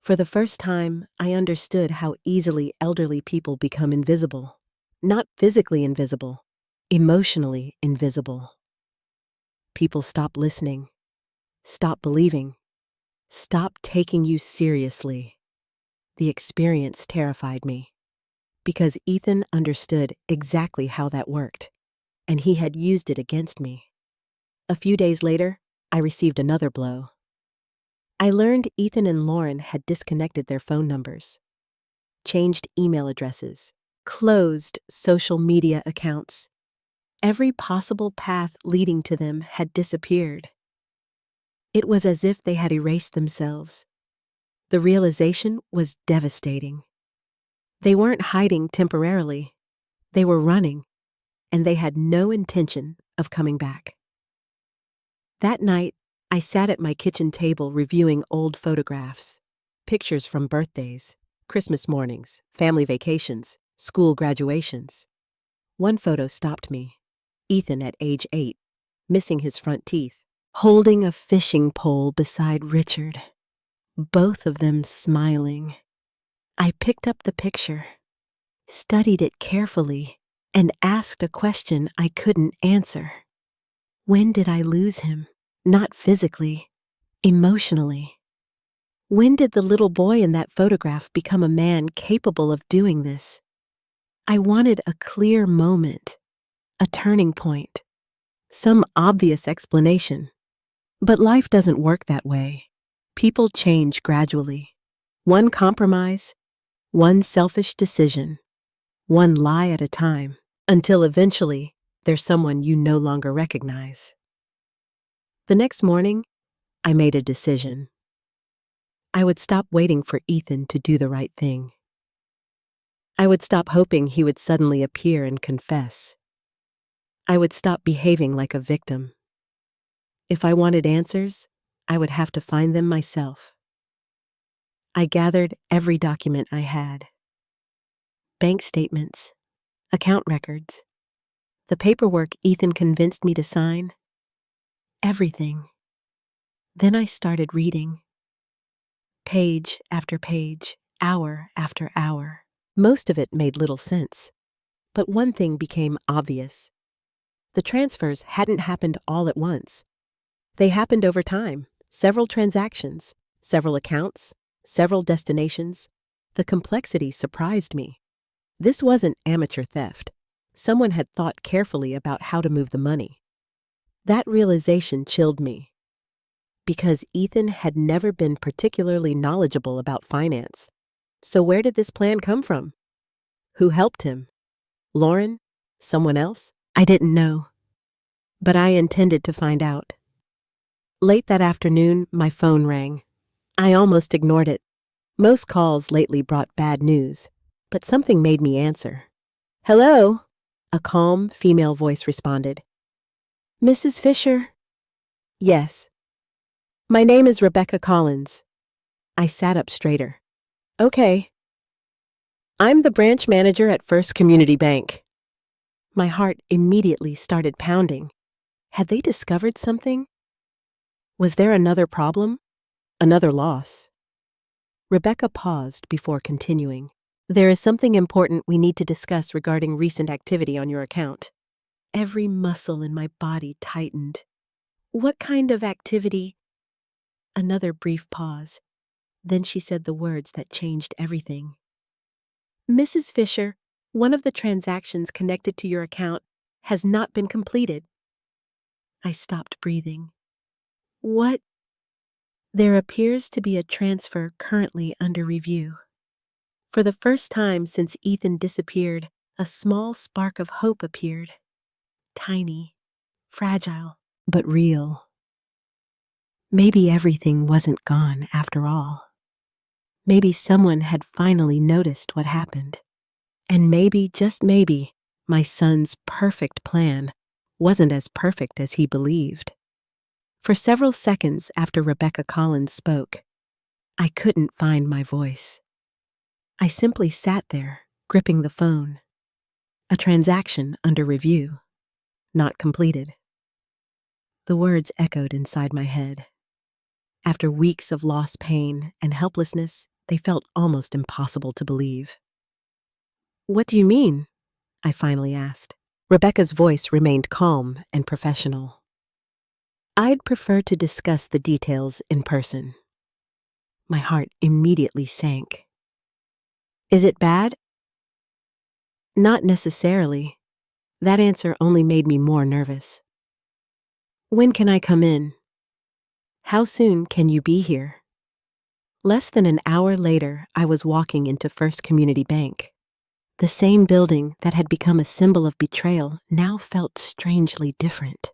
For the first time, I understood how easily elderly people become invisible. Not physically invisible, emotionally invisible. People stop listening, stop believing, stop taking you seriously. The experience terrified me, because Ethan understood exactly how that worked, and he had used it against me. A few days later, I received another blow. I learned Ethan and Lauren had disconnected their phone numbers, changed email addresses, closed social media accounts. Every possible path leading to them had disappeared. It was as if they had erased themselves. The realization was devastating. They weren't hiding temporarily. They were running, and they had no intention of coming back. That night, I sat at my kitchen table reviewing old photographs, pictures from birthdays, Christmas mornings, family vacations, school graduations. One photo stopped me. Ethan at age 8, missing his front teeth, holding a fishing pole beside Richard, both of them smiling. I picked up the picture, studied it carefully, and asked a question I couldn't answer. When did I lose him? Not physically, emotionally. When did the little boy in that photograph become a man capable of doing this? I wanted a clear moment, a turning point, some obvious explanation. But life doesn't work that way. People change gradually. One compromise, one selfish decision, one lie at a time, until eventually there's someone you no longer recognize. The next morning, I made a decision. I would stop waiting for Ethan to do the right thing. I would stop hoping he would suddenly appear and confess. I would stop behaving like a victim. If I wanted answers, I would have to find them myself. I gathered every document I had. Bank statements, account records, the paperwork Ethan convinced me to sign, everything. Then I started reading. Page after page, hour after hour. Most of it made little sense. But one thing became obvious. The transfers hadn't happened all at once. They happened over time, several transactions, several accounts, several destinations. The complexity surprised me. This wasn't amateur theft. Someone had thought carefully about how to move the money. That realization chilled me, because Ethan had never been particularly knowledgeable about finance. So where did this plan come from? Who helped him? Lauren? Someone else? I didn't know, but I intended to find out. Late that afternoon, my phone rang. I almost ignored it. Most calls lately brought bad news, but something made me answer. Hello? A calm female voice responded. Mrs. Fisher? Yes. My name is Rebecca Collins. I sat up straighter. Okay. I'm the branch manager at First Community Bank. My heart immediately started pounding. Had they discovered something? Was there another problem? Another loss? Rebecca paused before continuing. There is something important we need to discuss regarding recent activity on your account. Every muscle in my body tightened. What kind of activity? Another brief pause. Then she said the words that changed everything. Mrs. Fisher, one of the transactions connected to your account has not been completed. I stopped breathing. What? There appears to be a transfer currently under review. For the first time since Ethan disappeared, a small spark of hope appeared. Tiny, fragile, but real. Maybe everything wasn't gone after all. Maybe someone had finally noticed what happened. And maybe, just maybe, my son's perfect plan wasn't as perfect as he believed. For several seconds after Rebecca Collins spoke, I couldn't find my voice. I simply sat there, gripping the phone. A transaction under review, not completed. The words echoed inside my head. After weeks of lost pain and helplessness, they felt almost impossible to believe. "What do you mean?" I finally asked. Rebecca's voice remained calm and professional. "I'd prefer to discuss the details in person." My heart immediately sank. "Is it bad?" "Not necessarily." That answer only made me more nervous. "When can I come in?" "How soon can you be here?" Less than an hour later, I was walking into First Community Bank. The same building that had become a symbol of betrayal now felt strangely different.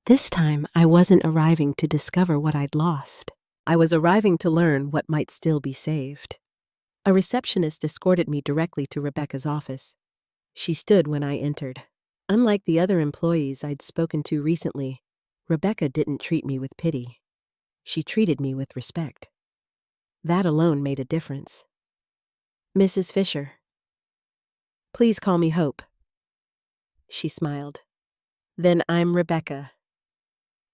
This time, I wasn't arriving to discover what I'd lost. I was arriving to learn what might still be saved. A receptionist escorted me directly to Rebecca's office. She stood when I entered. Unlike the other employees I'd spoken to recently, Rebecca didn't treat me with pity. She treated me with respect. That alone made a difference. "Mrs. Fisher." "Please call me Hope." She smiled. "Then I'm Rebecca."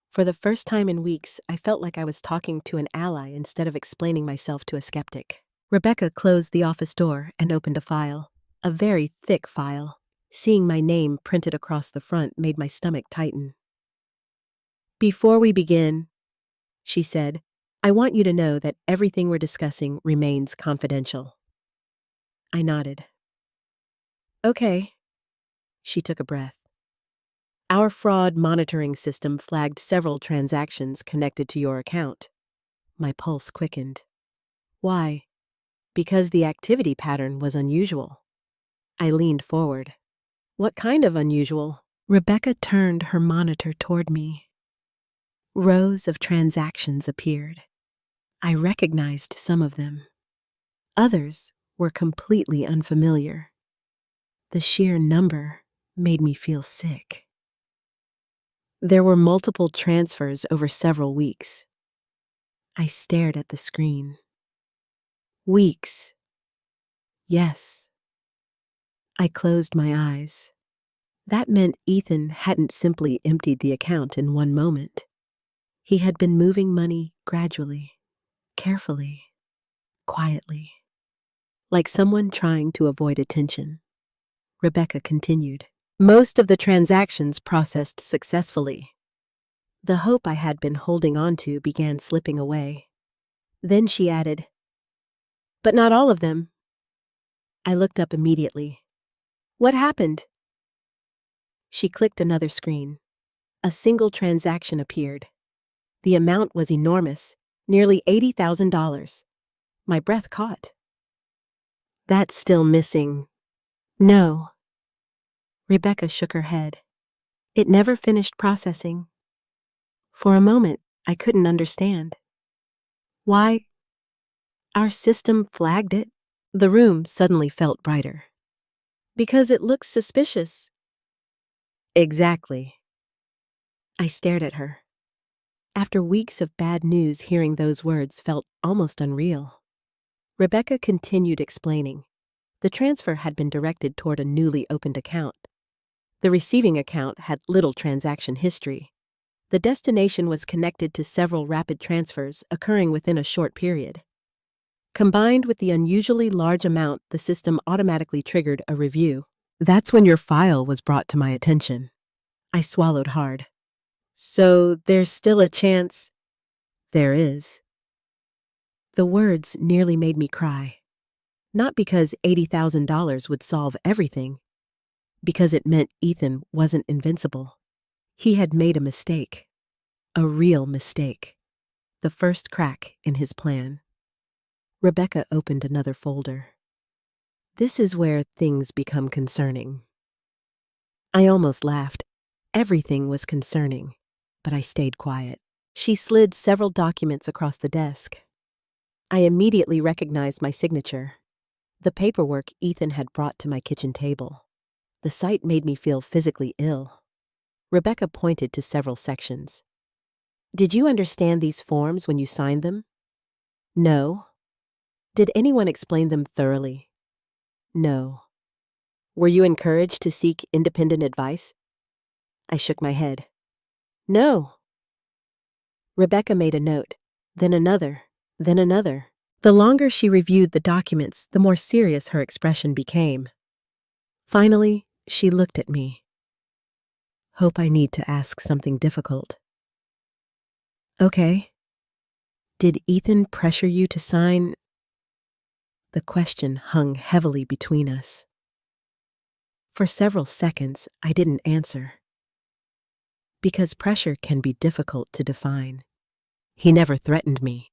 For the first time in weeks, I felt like I was talking to an ally instead of explaining myself to a skeptic. Rebecca closed the office door and opened a file, a very thick file. Seeing my name printed across the front made my stomach tighten. "Before we begin," she said, "I want you to know that everything we're discussing remains confidential." I nodded. "Okay." She took a breath. "Our fraud monitoring system flagged several transactions connected to your account." My pulse quickened. "Why?" "Because the activity pattern was unusual." I leaned forward. "What kind of unusual?" Rebecca turned her monitor toward me. Rows of transactions appeared. I recognized some of them. Others were completely unfamiliar. The sheer number made me feel sick. There were multiple transfers over several weeks. I stared at the screen. Weeks. Yes. I closed my eyes. That meant Ethan hadn't simply emptied the account in one moment. He had been moving money gradually, carefully, quietly, like someone trying to avoid attention. Rebecca continued. "Most of the transactions processed successfully." The hope I had been holding on to began slipping away. Then she added, "But not all of them." I looked up immediately. "What happened?" She clicked another screen. A single transaction appeared. The amount was enormous, nearly $80,000. My breath caught. "That's still missing." "No." Rebecca shook her head. "It never finished processing." For a moment, I couldn't understand. "Why?" "Our system flagged it." The room suddenly felt brighter. "Because it looks suspicious." "Exactly." I stared at her. After weeks of bad news, hearing those words felt almost unreal. Rebecca continued explaining. The transfer had been directed toward a newly opened account. The receiving account had little transaction history. The destination was connected to several rapid transfers occurring within a short period. Combined with the unusually large amount, the system automatically triggered a review. That's when your file was brought to my attention. I swallowed hard. "So there's still a chance?" "There is." The words nearly made me cry. Not because $80,000 would solve everything, because it meant Ethan wasn't invincible. He had made a mistake. A real mistake. The first crack in his plan. Rebecca opened another folder. "This is where things become concerning." I almost laughed. Everything was concerning, but I stayed quiet. She slid several documents across the desk. I immediately recognized my signature. The paperwork Ethan had brought to my kitchen table. The sight made me feel physically ill. Rebecca pointed to several sections. "Did you understand these forms when you signed them?" "No." "Did anyone explain them thoroughly?" "No." "Were you encouraged to seek independent advice?" I shook my head. "No." Rebecca made a note. then another, then another. The longer she reviewed the documents, the more serious her expression became. Finally, she looked at me. Hope I need to ask something difficult. Okay. Did Ethan pressure you to sign? The question hung heavily between us. For several seconds, I didn't answer. Because pressure can be difficult to define. He never threatened me.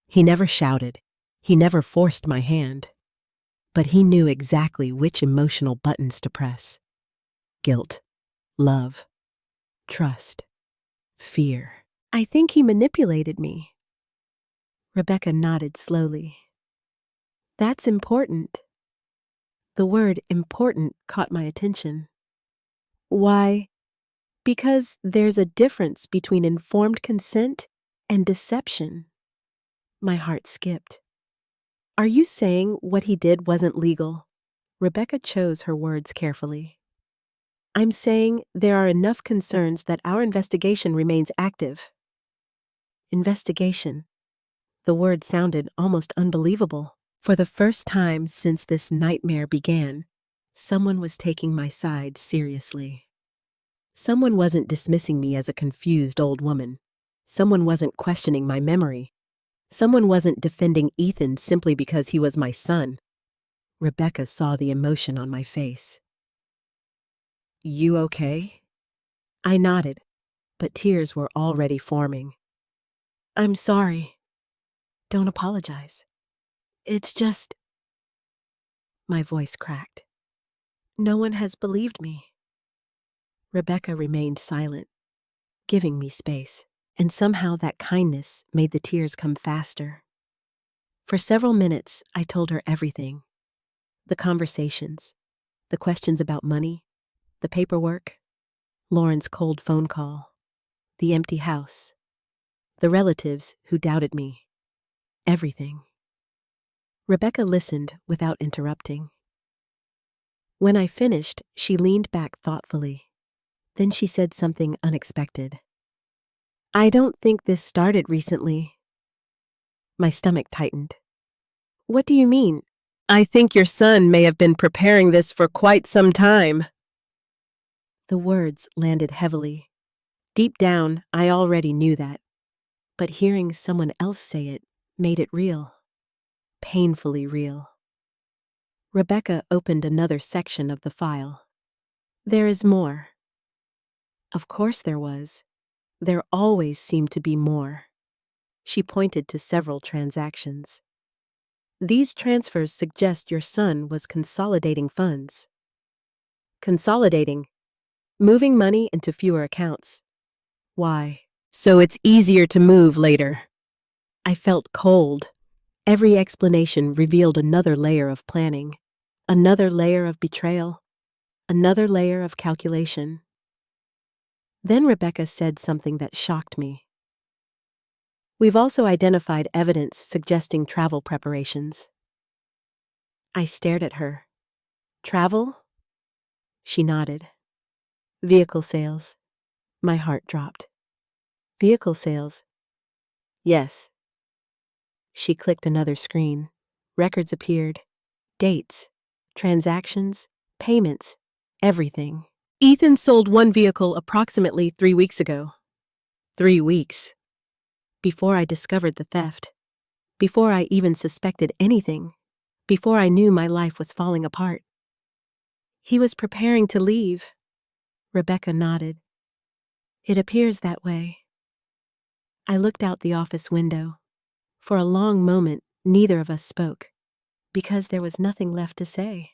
He never shouted. He never forced my hand. But he knew exactly which emotional buttons to press. Guilt, love, trust, fear. I think he manipulated me. Rebecca nodded slowly. That's important. The word important caught my attention. Why? Because there's a difference between informed consent and deception. My heart skipped. Are you saying what he did wasn't legal? Rebecca chose her words carefully. I'm saying there are enough concerns that our investigation remains active. Investigation. The word sounded almost unbelievable. For the first time since this nightmare began, someone was taking my side seriously. Someone wasn't dismissing me as a confused old woman. Someone wasn't questioning my memory. Someone wasn't defending Ethan simply because he was my son. Rebecca saw the emotion on my face. You okay? I nodded, but tears were already forming. I'm sorry. Don't apologize. It's just... My voice cracked. No one has believed me. Rebecca remained silent, giving me space, and somehow that kindness made the tears come faster. For several minutes, I told her everything. The conversations, the questions about money, the paperwork, Lauren's cold phone call, the empty house, the relatives who doubted me, everything. Rebecca listened without interrupting. When I finished, she leaned back thoughtfully. Then she said something unexpected. I don't think this started recently. My stomach tightened. What do you mean? I think your son may have been preparing this for quite some time. The words landed heavily. Deep down, I already knew that. But hearing someone else say it made it real. Painfully real. Rebecca opened another section of the file. There is more. Of course there was. There always seemed to be more. She pointed to several transactions. These transfers suggest your son was consolidating funds. Consolidating. Moving money into fewer accounts. Why? So it's easier to move later. I felt cold. Every explanation revealed another layer of planning, another layer of betrayal, another layer of calculation. Then Rebecca said something that shocked me. We've also identified evidence suggesting travel preparations. I stared at her. Travel? She nodded. Vehicle sales. My heart dropped. Vehicle sales. Yes. She clicked another screen. Records appeared. Dates. Transactions. Payments. Everything. Ethan sold one vehicle approximately 3 weeks ago. 3 weeks. Before I discovered the theft. Before I even suspected anything. Before I knew my life was falling apart. He was preparing to leave. Rebecca nodded. It appears that way. I looked out the office window. For a long moment, neither of us spoke, because there was nothing left to say.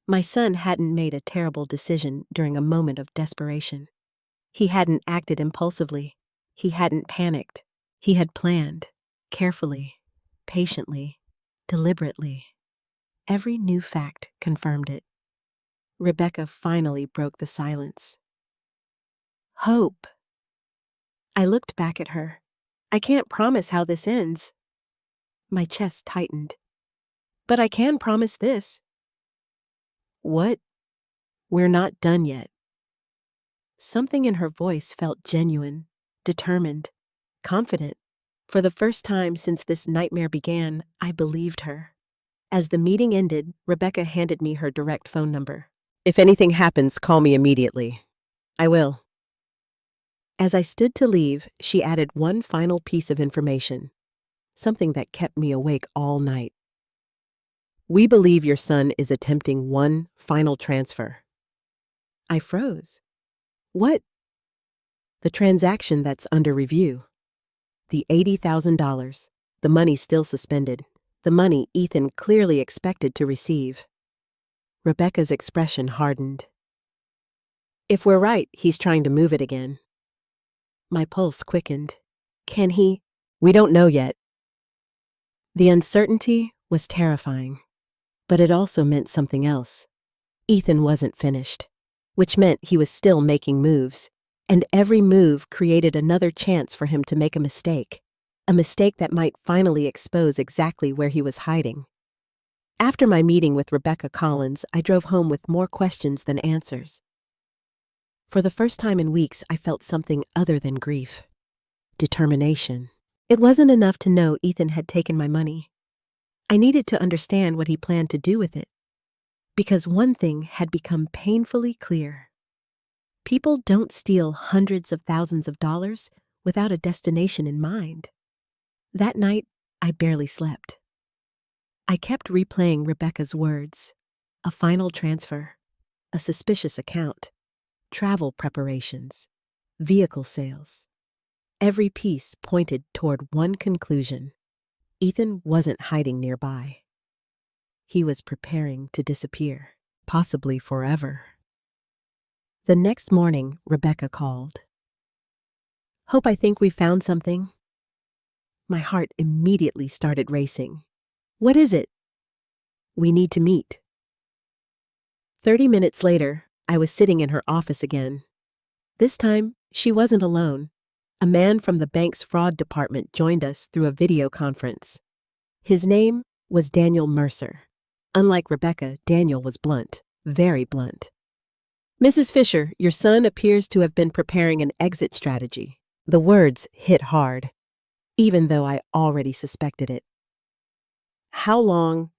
My son hadn't made a terrible decision during a moment of desperation. He hadn't acted impulsively. He hadn't panicked. He had planned, carefully, patiently, deliberately. Every new fact confirmed it. Rebecca finally broke the silence. Hope. I looked back at her. I can't promise how this ends. My chest tightened. But I can promise this. What? We're not done yet. Something in her voice felt genuine, determined, confident. For the first time since this nightmare began, I believed her. As the meeting ended, Rebecca handed me her direct phone number. "If anything happens, call me immediately." "I will." As I stood to leave, she added one final piece of information, something that kept me awake all night. "We believe your son is attempting one final transfer." I froze. "What?" "The transaction that's under review. The $80,000. The money still suspended. The money Ethan clearly expected to receive." Rebecca's expression hardened. "If we're right, he's trying to move it again." My pulse quickened. "Can he?" "We don't know yet." The uncertainty was terrifying, but it also meant something else. Ethan wasn't finished, which meant he was still making moves, and every move created another chance for him to make a mistake that might finally expose exactly where he was hiding. After my meeting with Rebecca Collins, I drove home with more questions than answers. For the first time in weeks, I felt something other than grief. Determination. It wasn't enough to know Ethan had taken my money. I needed to understand what he planned to do with it. Because one thing had become painfully clear. People don't steal hundreds of thousands of dollars without a destination in mind. That night, I barely slept. I kept replaying Rebecca's words. A final transfer, a suspicious account, travel preparations, vehicle sales. Every piece pointed toward one conclusion. Ethan wasn't hiding nearby. He was preparing to disappear, possibly forever. The next morning, Rebecca called. "Hope I think we found something." My heart immediately started racing. "What is it?" "We need to meet." 30 minutes later, I was sitting in her office again. This time, she wasn't alone. A man from the bank's fraud department joined us through a video conference. His name was Daniel Mercer. Unlike Rebecca, Daniel was blunt, very blunt. "Mrs. Fisher, your son appears to have been preparing an exit strategy." The words hit hard, even though I already suspected it. "How long?"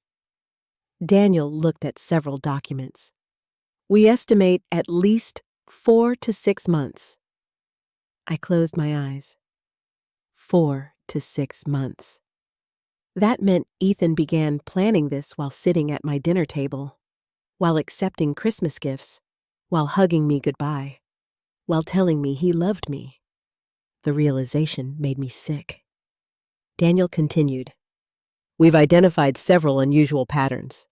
Daniel looked at several documents. "We estimate at least 4 to 6 months." I closed my eyes. 4 to 6 months. That meant Ethan began planning this while sitting at my dinner table, while accepting Christmas gifts, while hugging me goodbye, while telling me he loved me. The realization made me sick. Daniel continued. "We've identified several unusual patterns."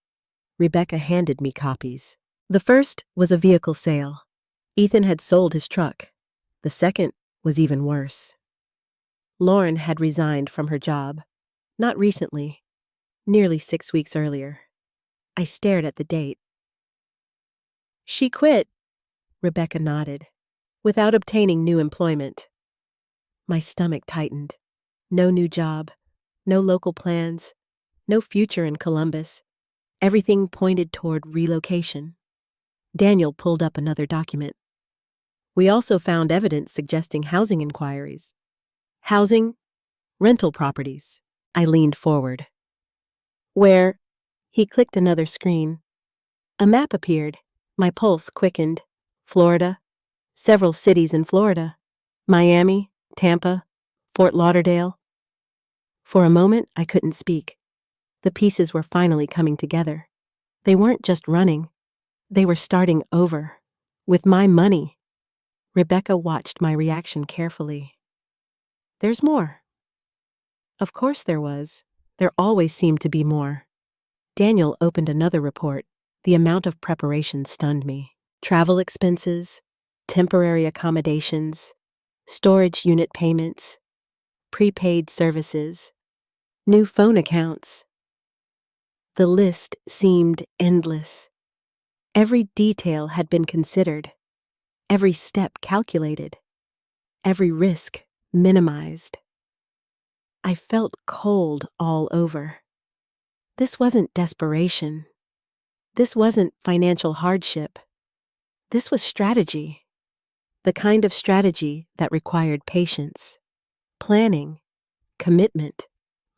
Rebecca handed me copies. The first was a vehicle sale. Ethan had sold his truck. The second was even worse. Lauren had resigned from her job. Not recently, nearly 6 weeks earlier. I stared at the date. "She quit," Rebecca nodded, "without obtaining new employment." My stomach tightened. No new job, no local plans, no future in Columbus. Everything pointed toward relocation. Daniel pulled up another document. "We also found evidence suggesting housing inquiries." "Housing? Rental properties." I leaned forward. "Where?" He clicked another screen. A map appeared. My pulse quickened. Florida. Several cities in Florida. Miami, Tampa, Fort Lauderdale. For a moment, I couldn't speak. The pieces were finally coming together. They weren't just running. They were starting over. With my money. Rebecca watched my reaction carefully. "There's more." Of course there was. There always seemed to be more. Daniel opened another report. The amount of preparation stunned me. Travel expenses, temporary accommodations, storage unit payments, prepaid services, new phone accounts. The list seemed endless. Every detail had been considered, every step calculated, every risk minimized. I felt cold all over. This wasn't desperation. This wasn't financial hardship. This was strategy. The kind of strategy that required patience, planning, commitment,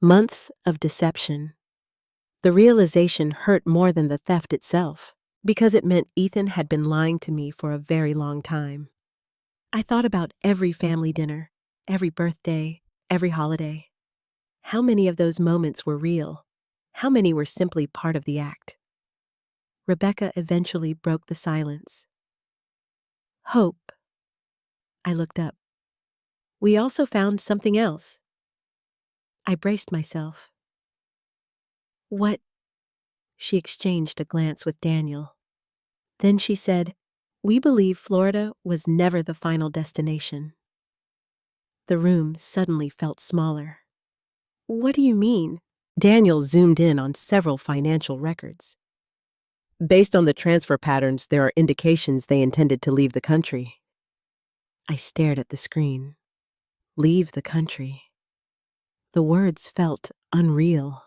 months of deception. The realization hurt more than the theft itself, because it meant Ethan had been lying to me for a very long time. I thought about every family dinner, every birthday, every holiday. How many of those moments were real? How many were simply part of the act? Rebecca eventually broke the silence. Hope. I looked up. We also found something else. I braced myself. What? She exchanged a glance with Daniel. Then she said, we believe Florida was never the final destination. The room suddenly felt smaller. What do you mean? Daniel zoomed in on several financial records. Based on the transfer patterns, there are indications they intended to leave the country. I stared at the screen. Leave the country. The words felt unreal.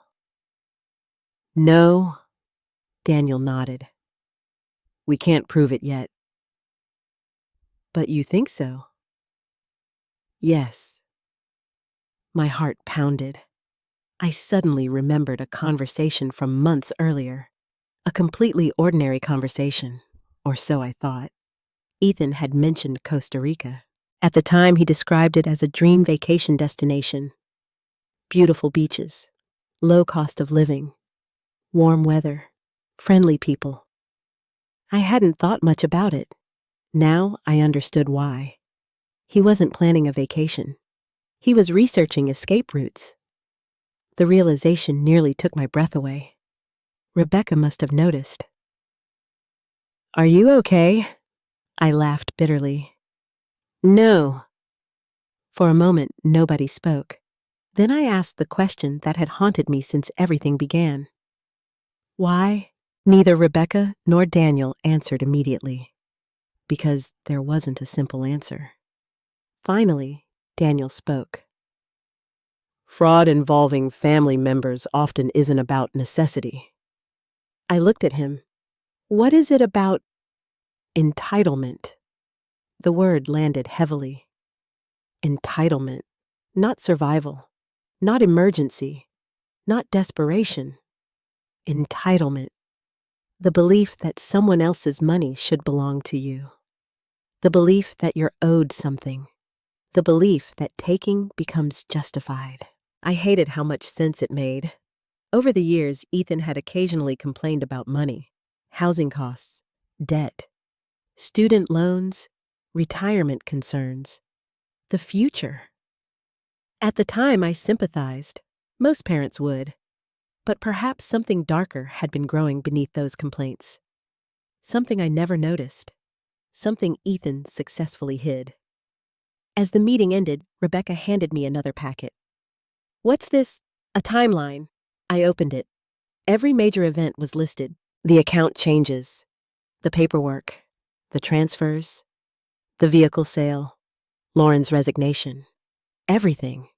No, Daniel nodded. We can't prove it yet. But you think so? Yes. My heart pounded. I suddenly remembered a conversation from months earlier. A completely ordinary conversation, or so I thought. Ethan had mentioned Costa Rica. At the time, he described it as a dream vacation destination. Beautiful beaches, low cost of living, warm weather, friendly people. I hadn't thought much about it. Now I understood why. He wasn't planning a vacation. He was researching escape routes. The realization nearly took my breath away. Rebecca must have noticed. Are you okay? I laughed bitterly. No. For a moment, nobody spoke. Then I asked the question that had haunted me since everything began. Why? Neither Rebecca nor Daniel answered immediately, because there wasn't a simple answer. Finally, Daniel spoke. Fraud involving family members often isn't about necessity. I looked at him. What is it about entitlement? The word landed heavily. Entitlement, not survival, not emergency, not desperation. Entitlement. The belief that someone else's money should belong to you. The belief that you're owed something. The belief that taking becomes justified. I hated how much sense it made. Over the years, Ethan had occasionally complained about money, housing costs, debt, student loans, retirement concerns, the future. At the time, I sympathized. Most parents would. But perhaps something darker had been growing beneath those complaints. Something I never noticed. Something Ethan successfully hid. As the meeting ended, Rebecca handed me another packet. What's this? A timeline. I opened it. Every major event was listed. The account changes. The paperwork. The transfers. The vehicle sale. Lauren's resignation. Everything.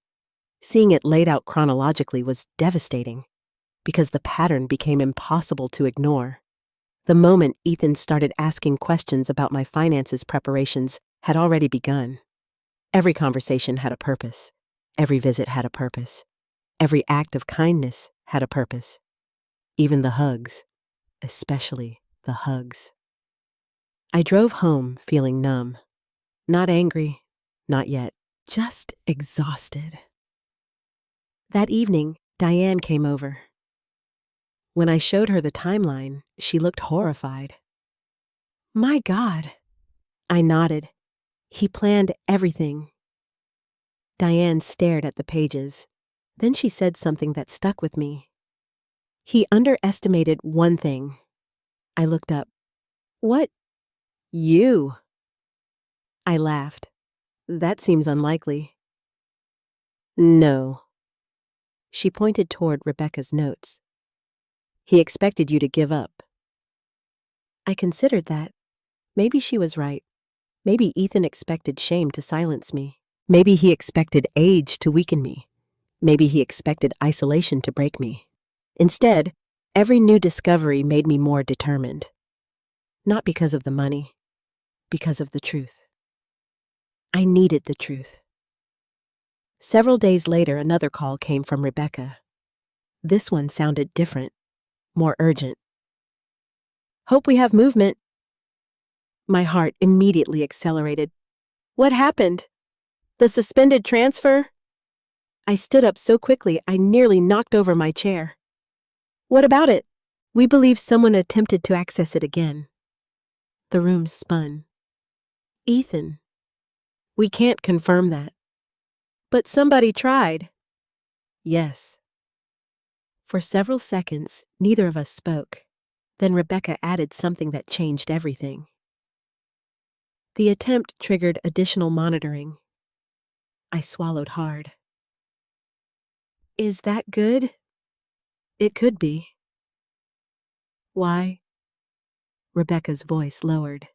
Seeing it laid out chronologically was devastating, because the pattern became impossible to ignore. The moment Ethan started asking questions about my finances preparations had already begun. Every conversation had a purpose. Every visit had a purpose. Every act of kindness had a purpose. Even the hugs, especially the hugs. I drove home feeling numb. Not angry, not yet, just exhausted. That evening, Diane came over. When I showed her the timeline, she looked horrified. My God. I nodded. He planned everything. Diane stared at the pages. Then she said something that stuck with me. He underestimated one thing. I looked up. What? You? I laughed. That seems unlikely. No. She pointed toward Rebecca's notes. He expected you to give up. I considered that. Maybe she was right. Maybe Ethan expected shame to silence me. Maybe he expected age to weaken me. Maybe he expected isolation to break me. Instead, every new discovery made me more determined. Not because of the money, because of the truth. I needed the truth. Several days later, another call came from Rebecca. This one sounded different, more urgent. "Hope we have movement." My heart immediately accelerated. "What happened? The suspended transfer?" I stood up so quickly I nearly knocked over my chair. "What about it?" "We believe someone attempted to access it again." The room spun. "Ethan, we can't confirm that." "But somebody tried." "Yes." For several seconds, neither of us spoke. Then Rebecca added something that changed everything. "The attempt triggered additional monitoring." I swallowed hard. "Is that good?" "It could be." "Why?" Rebecca's voice lowered.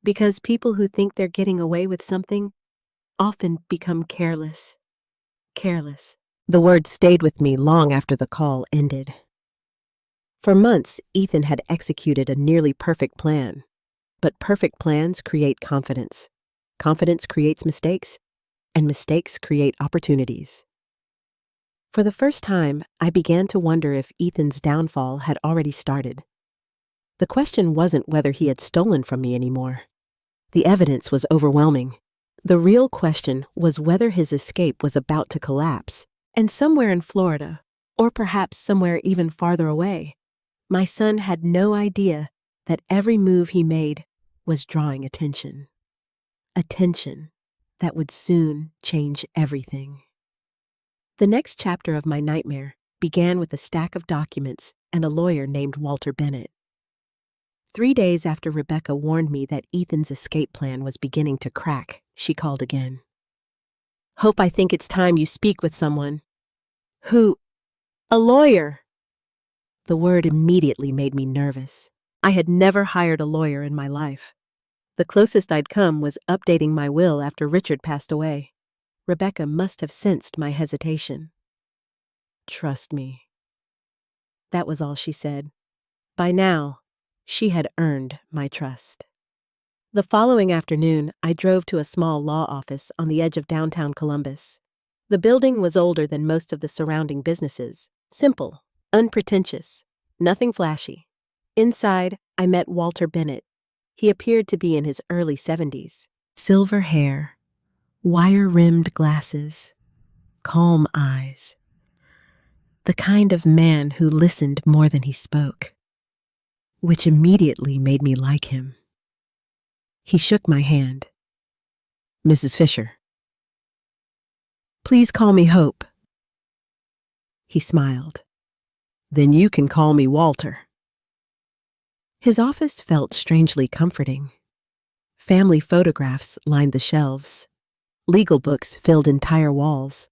"Because people who think they're getting away with something often become careless." Careless. The word stayed with me long after the call ended. For months, Ethan had executed a nearly perfect plan. But perfect plans create confidence. Confidence creates mistakes, and mistakes create opportunities. For the first time, I began to wonder if Ethan's downfall had already started. The question wasn't whether he had stolen from me anymore. The evidence was overwhelming. The real question was whether his escape was about to collapse, and somewhere in Florida, or perhaps somewhere even farther away, my son had no idea that every move he made was drawing attention. Attention that would soon change everything. The next chapter of my nightmare began with a stack of documents and a lawyer named Walter Bennett. 3 days after Rebecca warned me that Ethan's escape plan was beginning to crack, she called again. "Hope I think it's time you speak with someone." "Who?" "A lawyer." The word immediately made me nervous. I had never hired a lawyer in my life. The closest I'd come was updating my will after Richard passed away. Rebecca must have sensed my hesitation. "Trust me." That was all she said. By now, she had earned my trust. The following afternoon, I drove to a small law office on the edge of downtown Columbus. The building was older than most of the surrounding businesses. Simple, unpretentious, nothing flashy. Inside, I met Walter Bennett. He appeared to be in his early 70s. Silver hair, wire-rimmed glasses, calm eyes. The kind of man who listened more than he spoke, which immediately made me like him. He shook my hand. "Mrs. Fisher." "Please call me Hope." He smiled. "Then you can call me Walter." His office felt strangely comforting. Family photographs lined the shelves. Legal books filled entire walls.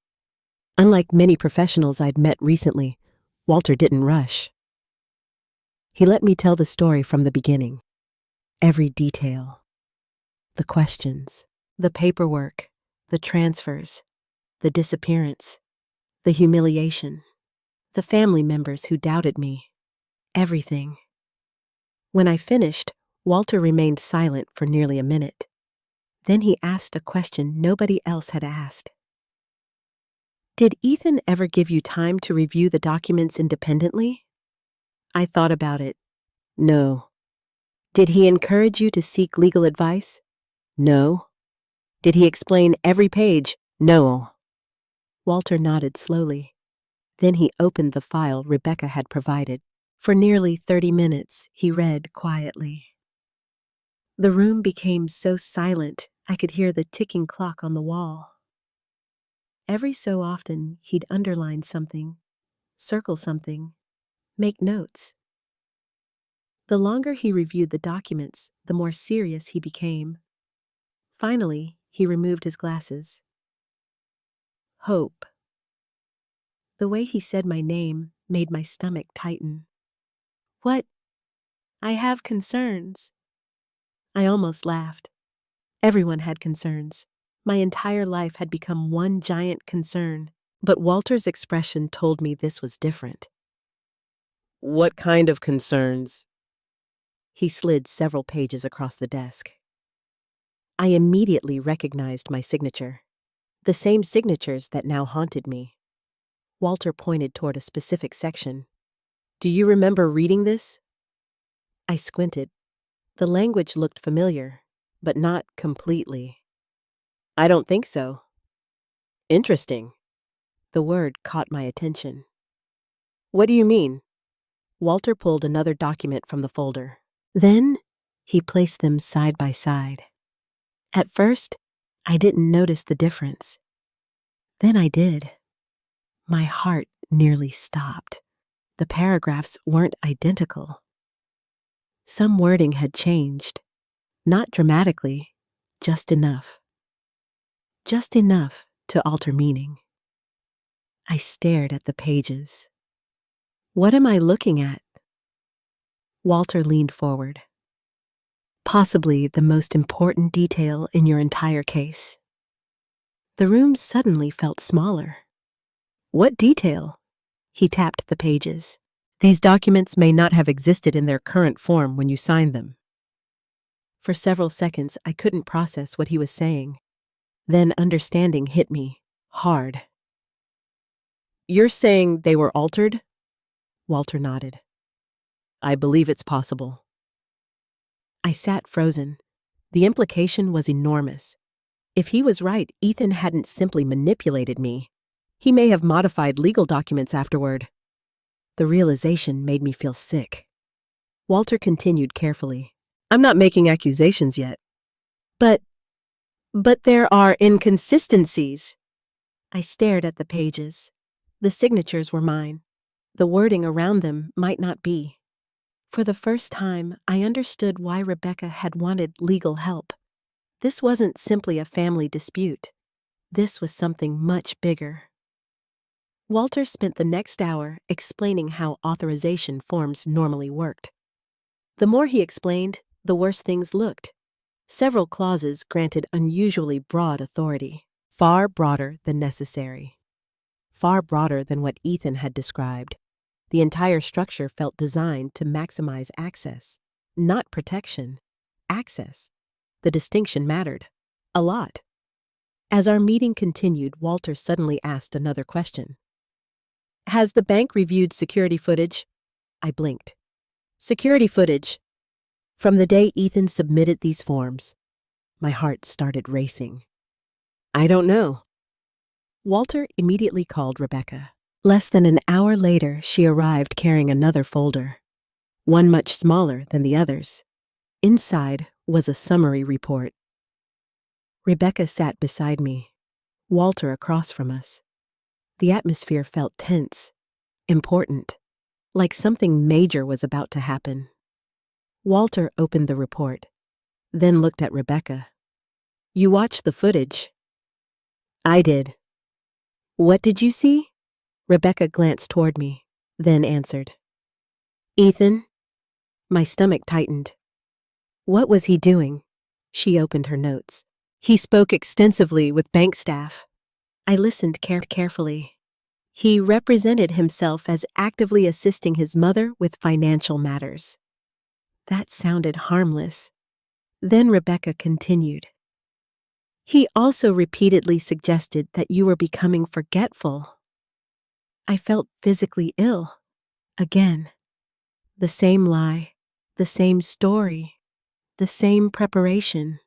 Unlike many professionals I'd met recently, Walter didn't rush. He let me tell the story from the beginning. Every detail. The questions, the paperwork, the transfers, the disappearance, the humiliation, the family members who doubted me. Everything. When I finished, Walter remained silent for nearly a minute. Then he asked a question nobody else had asked. "Did Ethan ever give you time to review the documents independently?" I thought about it. "No." "Did he encourage you to seek legal advice?" "No." "Did he explain every page?" "No." Walter nodded slowly. Then he opened the file Rebecca had provided. For nearly 30 minutes, he read quietly. The room became so silent, I could hear the ticking clock on the wall. Every so often, he'd underline something, circle something, make notes. The longer he reviewed the documents, the more serious he became. Finally, he removed his glasses. "Hope." The way he said my name made my stomach tighten. "What?" "I have concerns." I almost laughed. Everyone had concerns. My entire life had become one giant concern, but Walter's expression told me this was different. "What kind of concerns?" He slid several pages across the desk. I immediately recognized my signature. The same signatures that now haunted me. Walter pointed toward a specific section. Do you remember reading this? I squinted. The language looked familiar, but not completely. I don't think so. Interesting. The word caught my attention. What do you mean? Walter pulled another document from the folder. Then he placed them side by side. At first, I didn't notice the difference. Then I did. My heart nearly stopped. The paragraphs weren't identical. Some wording had changed. Not dramatically, just enough. Just enough to alter meaning. I stared at the pages. What am I looking at? Walter leaned forward. Possibly the most important detail in your entire case. The room suddenly felt smaller. What detail? He tapped the pages. These documents may not have existed in their current form when you signed them. For several seconds, I couldn't process what he was saying. Then understanding hit me, hard. You're saying they were altered? Walter nodded. I believe it's possible. I sat frozen. The implication was enormous. If he was right, Ethan hadn't simply manipulated me. He may have modified legal documents afterward. The realization made me feel sick. Walter continued carefully. I'm not making accusations yet. But there are inconsistencies. I stared at the pages. The signatures were mine. The wording around them might not be. For the first time, I understood why Rebecca had wanted legal help. This wasn't simply a family dispute. This was something much bigger. Walter spent the next hour explaining how authorization forms normally worked. The more he explained, the worse things looked. Several clauses granted unusually broad authority, far broader than necessary. Far broader than what Ethan had described. The entire structure felt designed to maximize access, not protection. Access. The distinction mattered. A lot. As our meeting continued, Walter suddenly asked another question. Has the bank reviewed security footage? I blinked. Security footage. From the day Ethan submitted these forms, my heart started racing. I don't know. Walter immediately called Rebecca. Less than an hour later, she arrived carrying another folder, one much smaller than the others. Inside was a summary report. Rebecca sat beside me, Walter across from us. The atmosphere felt tense, important, like something major was about to happen. Walter opened the report, then looked at Rebecca. You watched the footage. I did. What did you see? Rebecca glanced toward me, then answered. Ethan? My stomach tightened. What was he doing? She opened her notes. He spoke extensively with bank staff. I listened carefully. He represented himself as actively assisting his mother with financial matters. That sounded harmless. Then Rebecca continued. He also repeatedly suggested that you were becoming forgetful. I felt physically ill. Again. The same lie, the same story, the same preparation.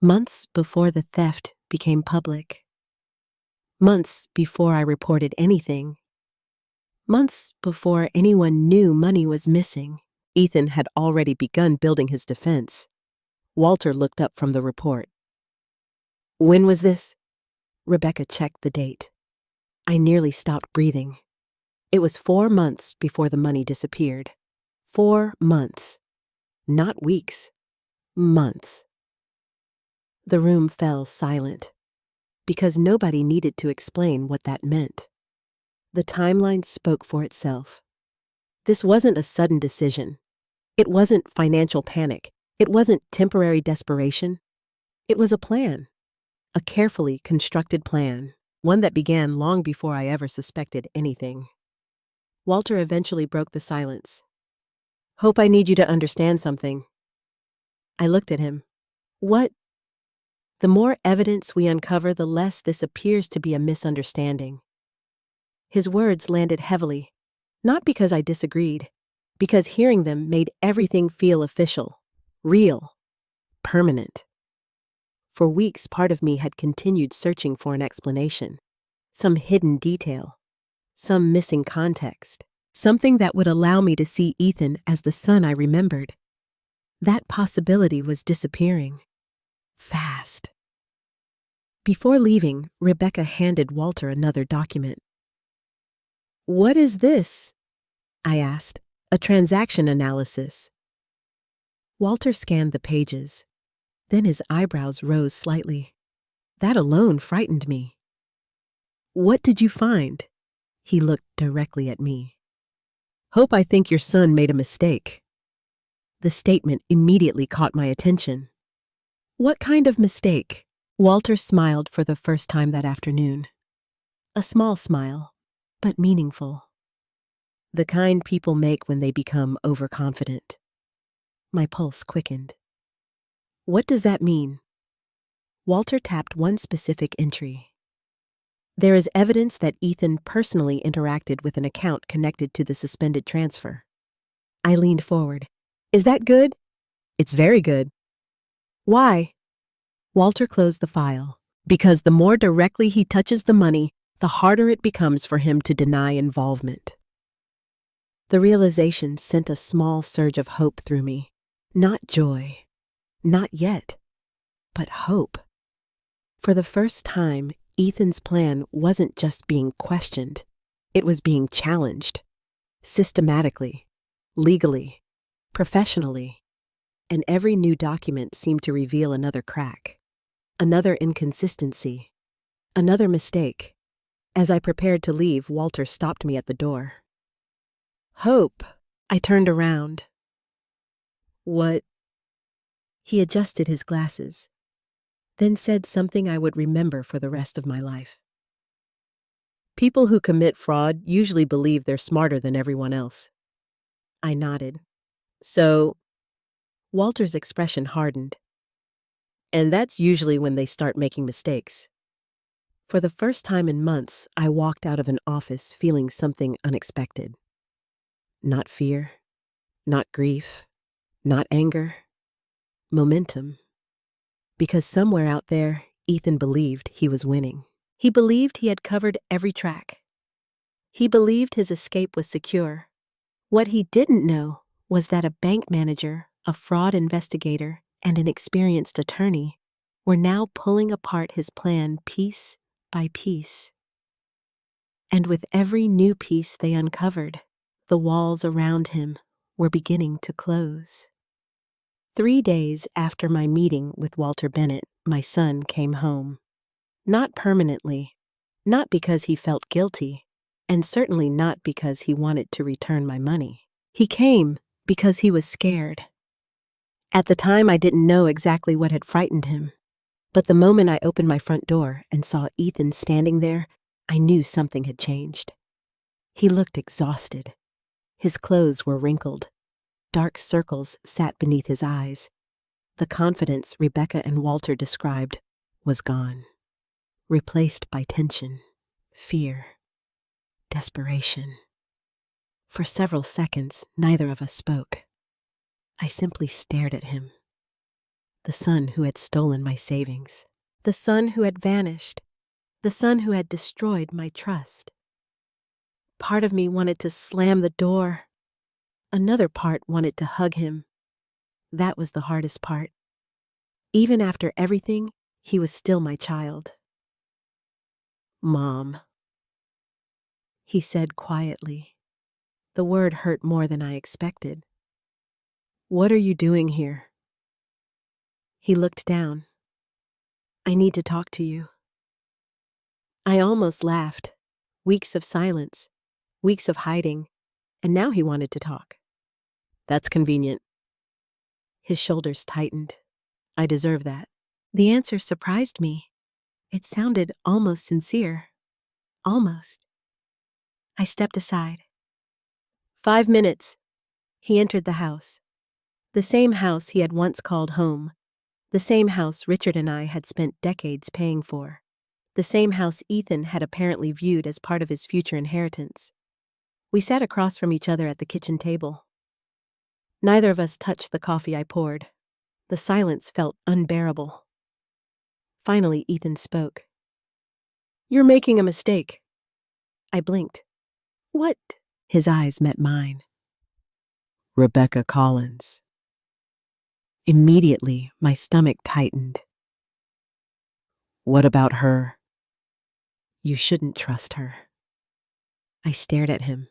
Months before the theft became public. Months before I reported anything. Months before anyone knew money was missing. Ethan had already begun building his defense. Walter looked up from the report. When was this? Rebecca checked the date. I nearly stopped breathing. It was 4 months before the money disappeared. 4 months. Not weeks. Months. The room fell silent, because nobody needed to explain what that meant. The timeline spoke for itself. This wasn't a sudden decision. It wasn't financial panic. It wasn't temporary desperation. It was a plan. A carefully constructed plan. One that began long before I ever suspected anything. Walter eventually broke the silence. Hope I need you to understand something. I looked at him. What? The more evidence we uncover, the less this appears to be a misunderstanding. His words landed heavily, not because I disagreed, because hearing them made everything feel official, real, permanent. For weeks, part of me had continued searching for an explanation, some hidden detail, some missing context, something that would allow me to see Ethan as the son I remembered. That possibility was disappearing. Fast. Before leaving, Rebecca handed Walter another document. "What is this?" I asked. "A transaction analysis." Walter scanned the pages. Then his eyebrows rose slightly. That alone frightened me. "What did you find?" He looked directly at me. "Hope I think your son made a mistake." The statement immediately caught my attention. "What kind of mistake?" Walter smiled for the first time that afternoon. A small smile, but meaningful. The kind people make when they become overconfident. My pulse quickened. "What does that mean?" Walter tapped one specific entry. "There is evidence that Ethan personally interacted with an account connected to the suspended transfer." I leaned forward. "Is that good?" "It's very good." "Why?" Walter closed the file. "Because the more directly he touches the money, the harder it becomes for him to deny involvement." The realization sent a small surge of hope through me. Not joy, not yet, but hope. For the first time, Ethan's plan wasn't just being questioned, it was being challenged. Systematically, legally, professionally. And every new document seemed to reveal another crack, another inconsistency, another mistake. As I prepared to leave, Walter stopped me at the door. "Hope." I turned around. "What?" He adjusted his glasses, then said something I would remember for the rest of my life. "People who commit fraud usually believe they're smarter than everyone else." I nodded. "So," Walter's expression hardened. "And that's usually when they start making mistakes." For the first time in months, I walked out of an office feeling something unexpected. Not fear, not grief, not anger. Momentum. Because somewhere out there, Ethan believed he was winning. He believed he had covered every track. He believed his escape was secure. What he didn't know was that a bank manager, a fraud investigator, and an experienced attorney were now pulling apart his plan piece by piece. And with every new piece they uncovered, the walls around him were beginning to close. 3 days after my meeting with Walter Bennett, my son came home. Not permanently, not because he felt guilty, and certainly not because he wanted to return my money. He came because he was scared. At the time, I didn't know exactly what had frightened him, but the moment I opened my front door and saw Ethan standing there, I knew something had changed. He looked exhausted. His clothes were wrinkled. Dark circles sat beneath his eyes. The confidence Rebecca and Walter described was gone, replaced by tension, fear, desperation. For several seconds, neither of us spoke. I simply stared at him. The son who had stolen my savings. The son who had vanished. The son who had destroyed my trust. Part of me wanted to slam the door. Another part wanted to hug him. That was the hardest part. Even after everything, he was still my child. "Mom," he said quietly. The word hurt more than I expected. "What are you doing here?" He looked down. "I need to talk to you." I almost laughed. Weeks of silence, weeks of hiding, and now he wanted to talk. "That's convenient." His shoulders tightened. I deserve that. The answer surprised me. It sounded almost sincere. Almost. I stepped aside. 5 minutes. He entered the house. The same house he had once called home. The same house Richard and I had spent decades paying for. The same house Ethan had apparently viewed as part of his future inheritance. We sat across from each other at the kitchen table. Neither of us touched the coffee I poured. The silence felt unbearable. Finally, Ethan spoke. "You're making a mistake." I blinked. "What?" His eyes met mine. "Rebecca Collins." Immediately, my stomach tightened. "What about her?" "You shouldn't trust her." I stared at him.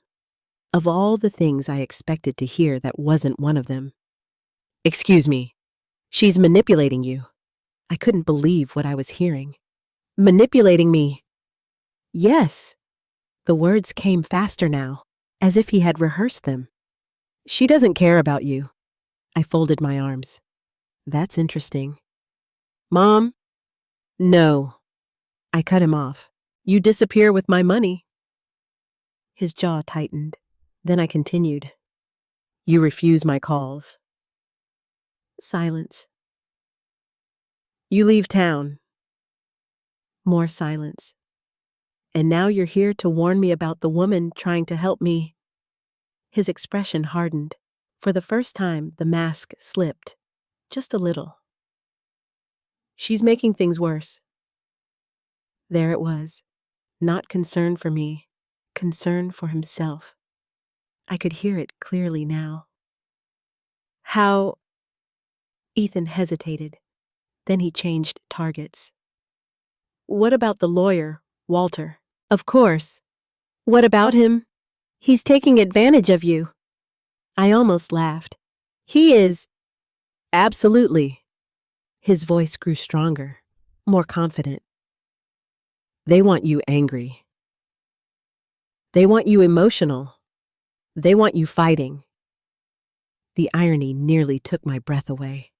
Of all the things I expected to hear, that wasn't one of them. "Excuse me. She's manipulating you." I couldn't believe what I was hearing. "Manipulating me?" "Yes." The words came faster now, as if he had rehearsed them. "She doesn't care about you." I folded my arms. "That's interesting." "Mom?" "No." I cut him off. "You disappear with my money." His jaw tightened. Then I continued. "You refuse my calls." Silence. "You leave town." More silence. "And now you're here to warn me about the woman trying to help me." His expression hardened. For the first time, the mask slipped. Just a little. "She's making things worse." There it was. Not concern for me. Concern for himself. I could hear it clearly now. "How?" Ethan hesitated. Then he changed targets. "What about the lawyer, Walter?" "Of course. What about him?" "He's taking advantage of you." I almost laughed. "He is." "Absolutely." His voice grew stronger, more confident. "They want you angry. They want you emotional. They want you fighting." The irony nearly took my breath away.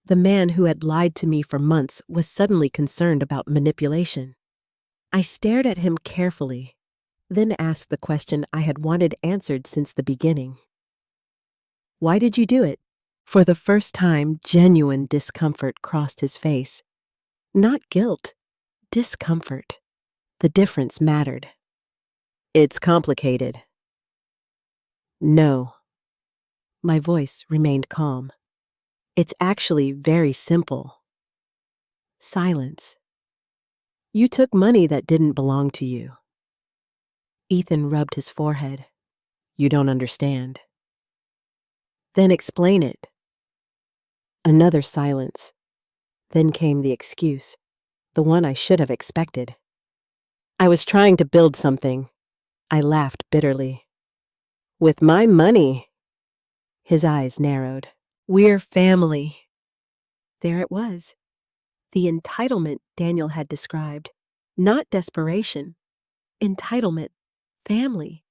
The man who had lied to me for months was suddenly concerned about manipulation. I stared at him carefully, then asked the question I had wanted answered since the beginning. "Why did you do it?" For the first time, genuine discomfort crossed his face. Not guilt, discomfort. The difference mattered. "It's complicated." "No." My voice remained calm. "It's actually very simple." Silence. "You took money that didn't belong to you." Ethan rubbed his forehead. "You don't understand." "Then explain it." Another silence. Then came the excuse, the one I should have expected. "I was trying to build something." I laughed bitterly. "With my money." His eyes narrowed. "We're family." There it was. The entitlement Daniel had described. Not desperation. Entitlement. Family.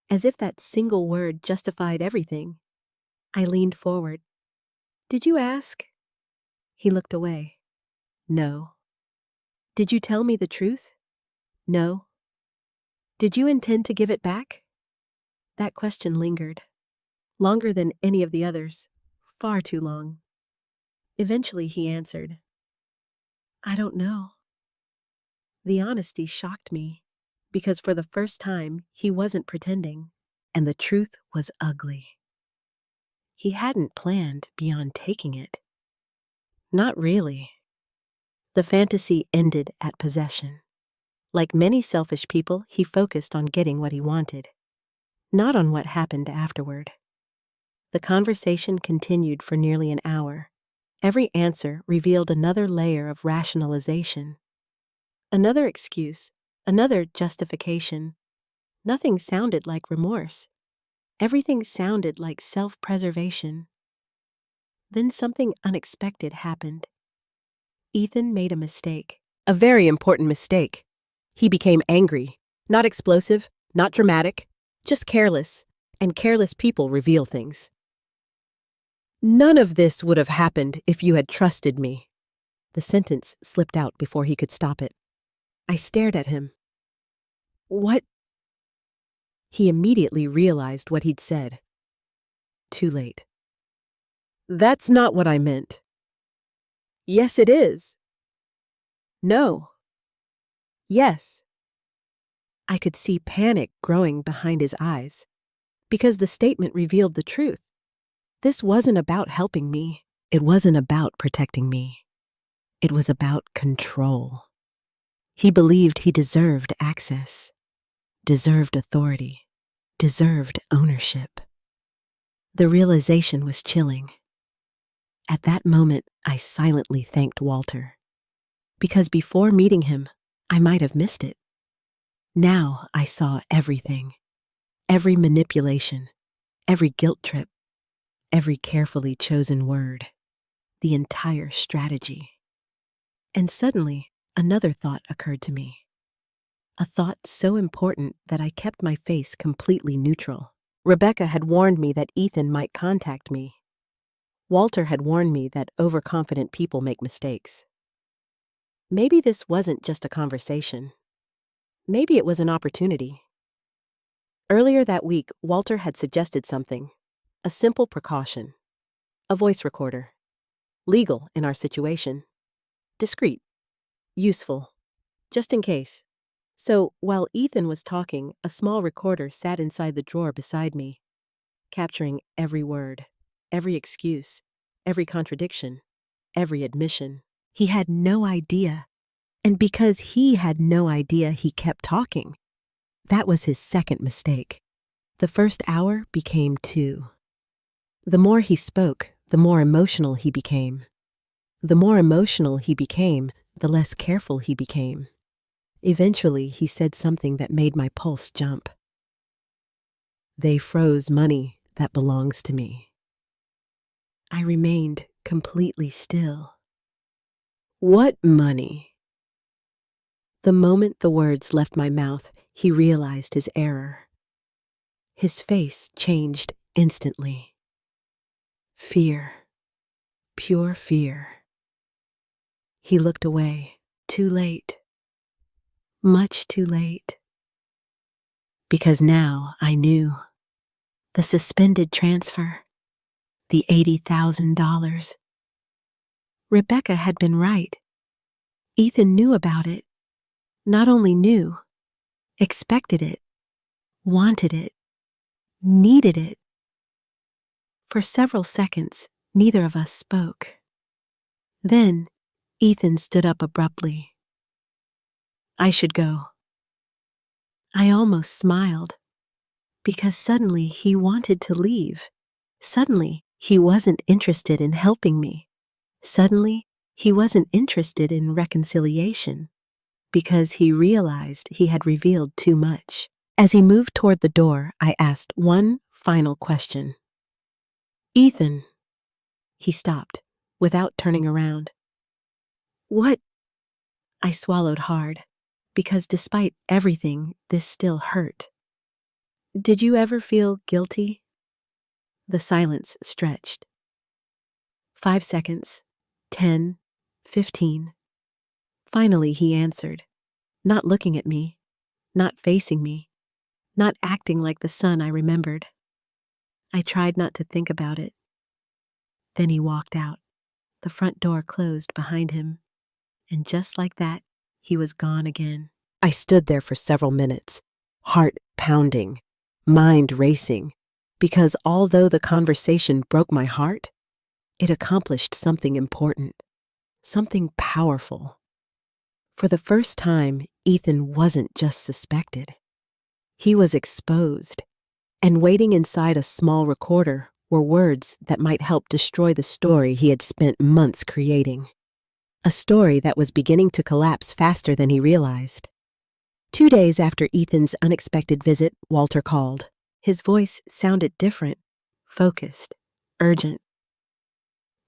As if that single word justified everything. I leaned forward. "Did you ask?" He looked away. "No." "Did you tell me the truth?" "No." "Did you intend to give it back?" That question lingered. Longer than any of the others. Far too long. Eventually he answered. "I don't know." The honesty shocked me, because for the first time he wasn't pretending, and the truth was ugly. He hadn't planned beyond taking it. Not really. The fantasy ended at possession. Like many selfish people, he focused on getting what he wanted, not on what happened afterward. The conversation continued for nearly an hour. Every answer revealed another layer of rationalization. Another excuse, another justification. Nothing sounded like remorse. Everything sounded like self-preservation. Then something unexpected happened. Ethan made a mistake. A very important mistake. He became angry. Not explosive, not dramatic, just careless. And careless people reveal things. "None of this would have happened if you had trusted me." The sentence slipped out before he could stop it. I stared at him. "What?" He immediately realized what he'd said. Too late. "That's not what I meant." Yes, it is. No. Yes. I could see panic growing behind his eyes because the statement revealed the truth. This wasn't about helping me. It wasn't about protecting me. It was about control. He believed he deserved access, deserved authority, deserved ownership. The realization was chilling. At that moment, I silently thanked Walter, because before meeting him, I might have missed it. Now I saw everything, every manipulation, every guilt trip, every carefully chosen word, the entire strategy. And suddenly, another thought occurred to me. A thought so important that I kept my face completely neutral. Rebecca had warned me that Ethan might contact me. Walter had warned me that overconfident people make mistakes. Maybe this wasn't just a conversation. Maybe it was an opportunity. Earlier that week, Walter had suggested something, a simple precaution, a voice recorder, legal in our situation, discreet, useful, just in case. So, while Ethan was talking, a small recorder sat inside the drawer beside me, capturing every word, every excuse, every contradiction, every admission. He had no idea. And because he had no idea, he kept talking. That was his second mistake. The first hour became 2. The more he spoke, the more emotional he became. The more emotional he became, the less careful he became. Eventually, he said something that made my pulse jump. They froze money that belongs to me. I remained completely still. What money? The moment the words left my mouth, he realized his error. His face changed instantly. Fear. Pure fear. He looked away. Too late. Much too late. Because now I knew. The suspended transfer. The $80,000. Rebecca had been right. Ethan knew about it. Not only knew, expected it, wanted it, needed it. For several seconds, neither of us spoke. Then, Ethan stood up abruptly. I should go. I almost smiled, because suddenly he wanted to leave. Suddenly, he wasn't interested in helping me. Suddenly, he wasn't interested in reconciliation, because he realized he had revealed too much. As he moved toward the door, I asked one final question. Ethan. He stopped, without turning around. What? I swallowed hard, because despite everything, this still hurt. Did you ever feel guilty? The silence stretched. 5 seconds, 10, 15. Finally, he answered, not looking at me, not facing me, not acting like the son I remembered. I tried not to think about it. Then he walked out. The front door closed behind him, and just like that, he was gone again. I stood there for several minutes, heart pounding, mind racing, because although the conversation broke my heart, it accomplished something important, something powerful. For the first time, Ethan wasn't just suspected. He was exposed, and waiting inside a small recorder were words that might help destroy the story he had spent months creating. A story that was beginning to collapse faster than he realized. 2 days after Ethan's unexpected visit, Walter called. His voice sounded different, focused, urgent.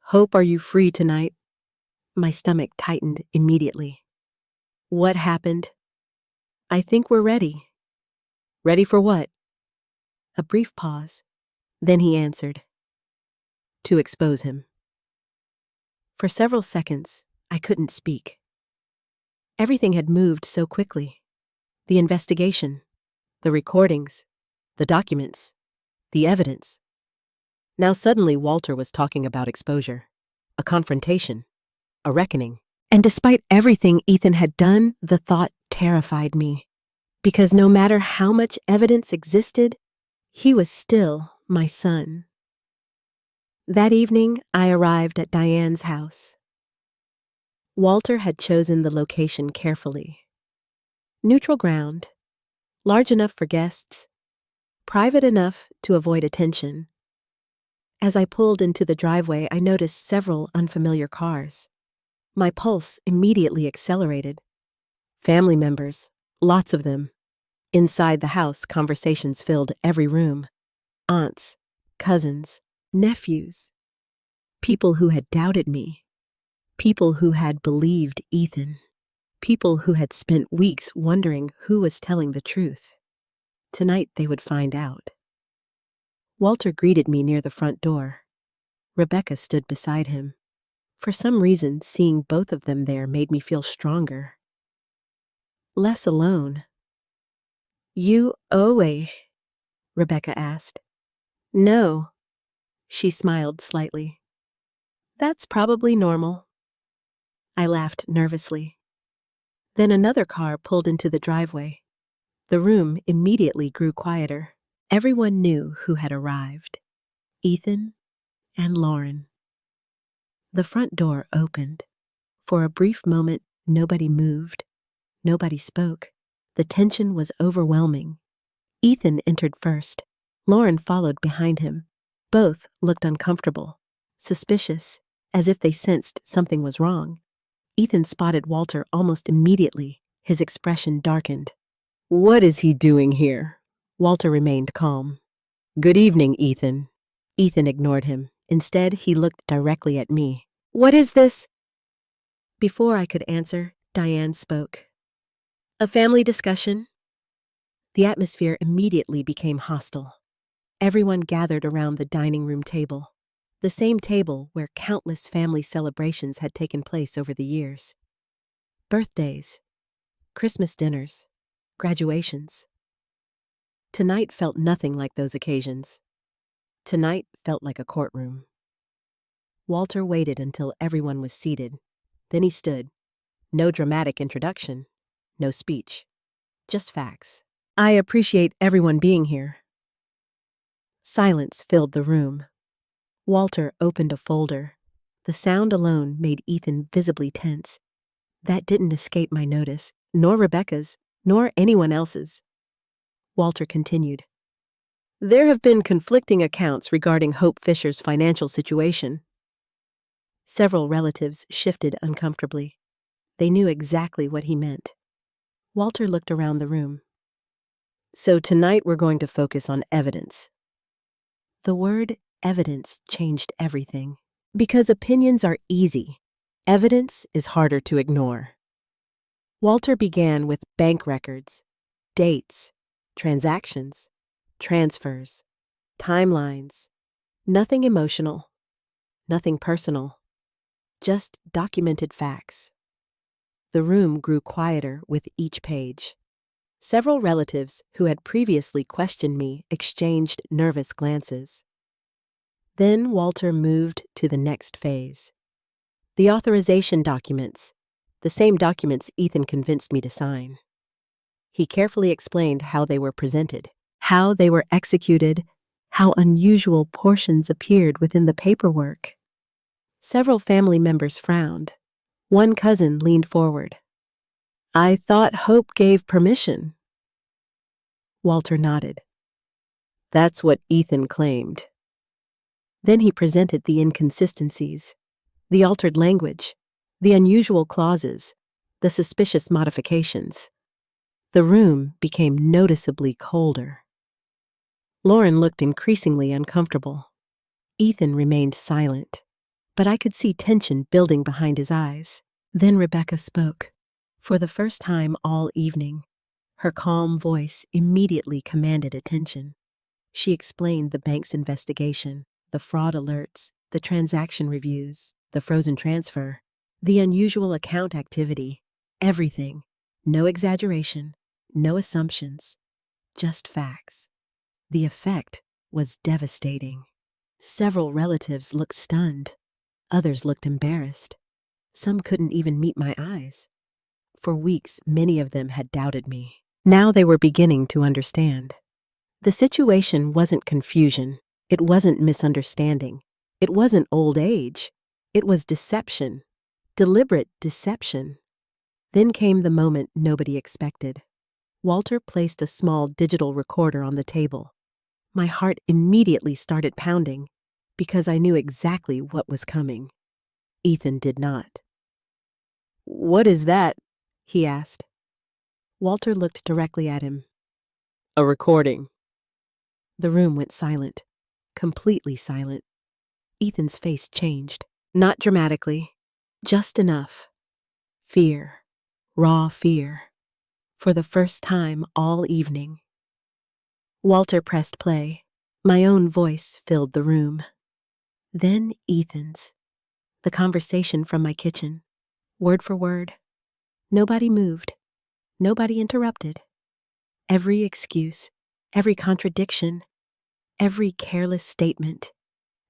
Hope, are you free tonight? My stomach tightened immediately. What happened? I think we're ready. Ready for what? A brief pause. Then he answered. To expose him. For several seconds, I couldn't speak. Everything had moved so quickly. The investigation, the recordings, the documents, the evidence. Now suddenly Walter was talking about exposure, a confrontation, a reckoning. And despite everything Ethan had done, the thought terrified me. Because no matter how much evidence existed, he was still my son. That evening, I arrived at Diane's house. Walter had chosen the location carefully. Neutral ground, large enough for guests, private enough to avoid attention. As I pulled into the driveway, I noticed several unfamiliar cars. My pulse immediately accelerated. Family members, lots of them. Inside the house, conversations filled every room. Aunts, cousins, nephews. People who had doubted me. People who had believed Ethan. People who had spent weeks wondering who was telling the truth. Tonight they would find out. Walter greeted me near the front door. Rebecca stood beside him. For some reason, seeing both of them there made me feel stronger. Less alone. "You owe," Rebecca asked. "No." She smiled slightly. "That's probably normal." I laughed nervously. Then another car pulled into the driveway. The room immediately grew quieter. Everyone knew who had arrived. Ethan and Lauren. The front door opened. For a brief moment, nobody moved. Nobody spoke. The tension was overwhelming. Ethan entered first. Lauren followed behind him. Both looked uncomfortable, suspicious, as if they sensed something was wrong. Ethan spotted Walter almost immediately. His expression darkened. "What is he doing here?" Walter remained calm. "Good evening, Ethan." Ethan ignored him. Instead, he looked directly at me. "What is this?" Before I could answer, Diane spoke. "A family discussion." The atmosphere immediately became hostile. Everyone gathered around the dining room table, the same table where countless family celebrations had taken place over the years. Birthdays, Christmas dinners, graduations. Tonight felt nothing like those occasions. Tonight felt like a courtroom. Walter waited until everyone was seated. Then he stood. No dramatic introduction, no speech, just facts. "I appreciate everyone being here." Silence filled the room. Walter opened a folder. The sound alone made Ethan visibly tense. That didn't escape my notice, nor Rebecca's, nor anyone else's. Walter continued. "There have been conflicting accounts regarding Hope Fisher's financial situation." Several relatives shifted uncomfortably. They knew exactly what he meant. Walter looked around the room. "So tonight we're going to focus on evidence." The word evidence changed everything. Because opinions are easy, evidence is harder to ignore. Walter began with bank records, dates, transactions, transfers, timelines. Nothing emotional, nothing personal, just documented facts. The room grew quieter with each page. Several relatives who had previously questioned me exchanged nervous glances. Then Walter moved to the next phase. The authorization documents, the same documents Ethan convinced me to sign. He carefully explained how they were presented, how they were executed, how unusual portions appeared within the paperwork. Several family members frowned. One cousin leaned forward. "I thought Hope gave permission." Walter nodded. "That's what Ethan claimed." Then he presented the inconsistencies, the altered language, the unusual clauses, the suspicious modifications. The room became noticeably colder. Lauren looked increasingly uncomfortable. Ethan remained silent, but I could see tension building behind his eyes. Then Rebecca spoke. For the first time all evening, her calm voice immediately commanded attention. She explained the bank's investigation, the fraud alerts, the transaction reviews, the frozen transfer, the unusual account activity, everything. No exaggeration, no assumptions, just facts. The effect was devastating. Several relatives looked stunned. Others looked embarrassed. Some couldn't even meet my eyes. For weeks, many of them had doubted me. Now they were beginning to understand. The situation wasn't confusion. It wasn't misunderstanding. It wasn't old age. It was deception. Deliberate deception. Then came the moment nobody expected. Walter placed a small digital recorder on the table. My heart immediately started pounding because I knew exactly what was coming. Ethan did not. "What is that?" he asked. Walter looked directly at him. "A recording." The room went silent, completely silent. Ethan's face changed, not dramatically, just enough. Fear, raw fear, for the first time all evening. Walter pressed play. My own voice filled the room. Then Ethan's. The conversation from my kitchen, word for word. Nobody moved. Nobody interrupted. Every excuse, every contradiction, every careless statement,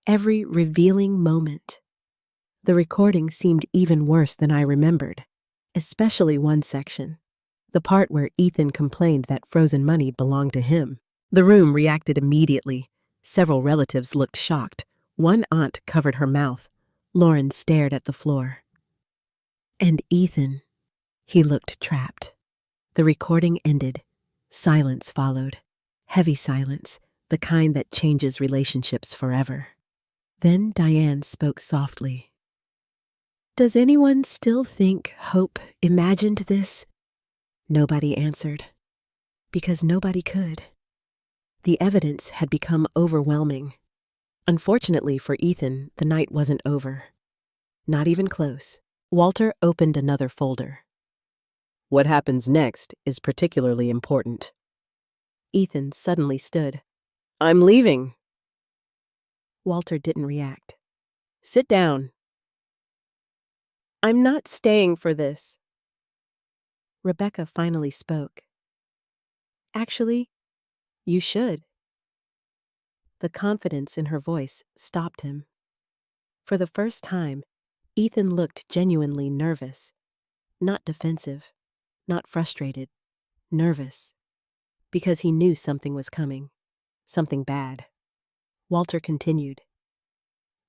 every revealing moment. The recording seemed even worse than I remembered, especially one section, the part where Ethan complained that frozen money belonged to him. The room reacted immediately. Several relatives looked shocked. One aunt covered her mouth. Lauren stared at the floor. And Ethan, he looked trapped. The recording ended. Silence followed. Heavy silence, the kind that changes relationships forever. Then Diane spoke softly. "Does anyone still think Hope imagined this?" Nobody answered. Because nobody could. The evidence had become overwhelming. Unfortunately for Ethan, the night wasn't over. Not even close. Walter opened another folder. "What happens next is particularly important." Ethan suddenly stood. "I'm leaving." Walter didn't react. "Sit down." "I'm not staying for this." Rebecca finally spoke. "Actually, you should." The confidence in her voice stopped him. For the first time, Ethan looked genuinely nervous. Not defensive, not frustrated, nervous. Because he knew something was coming. Something bad. Walter continued.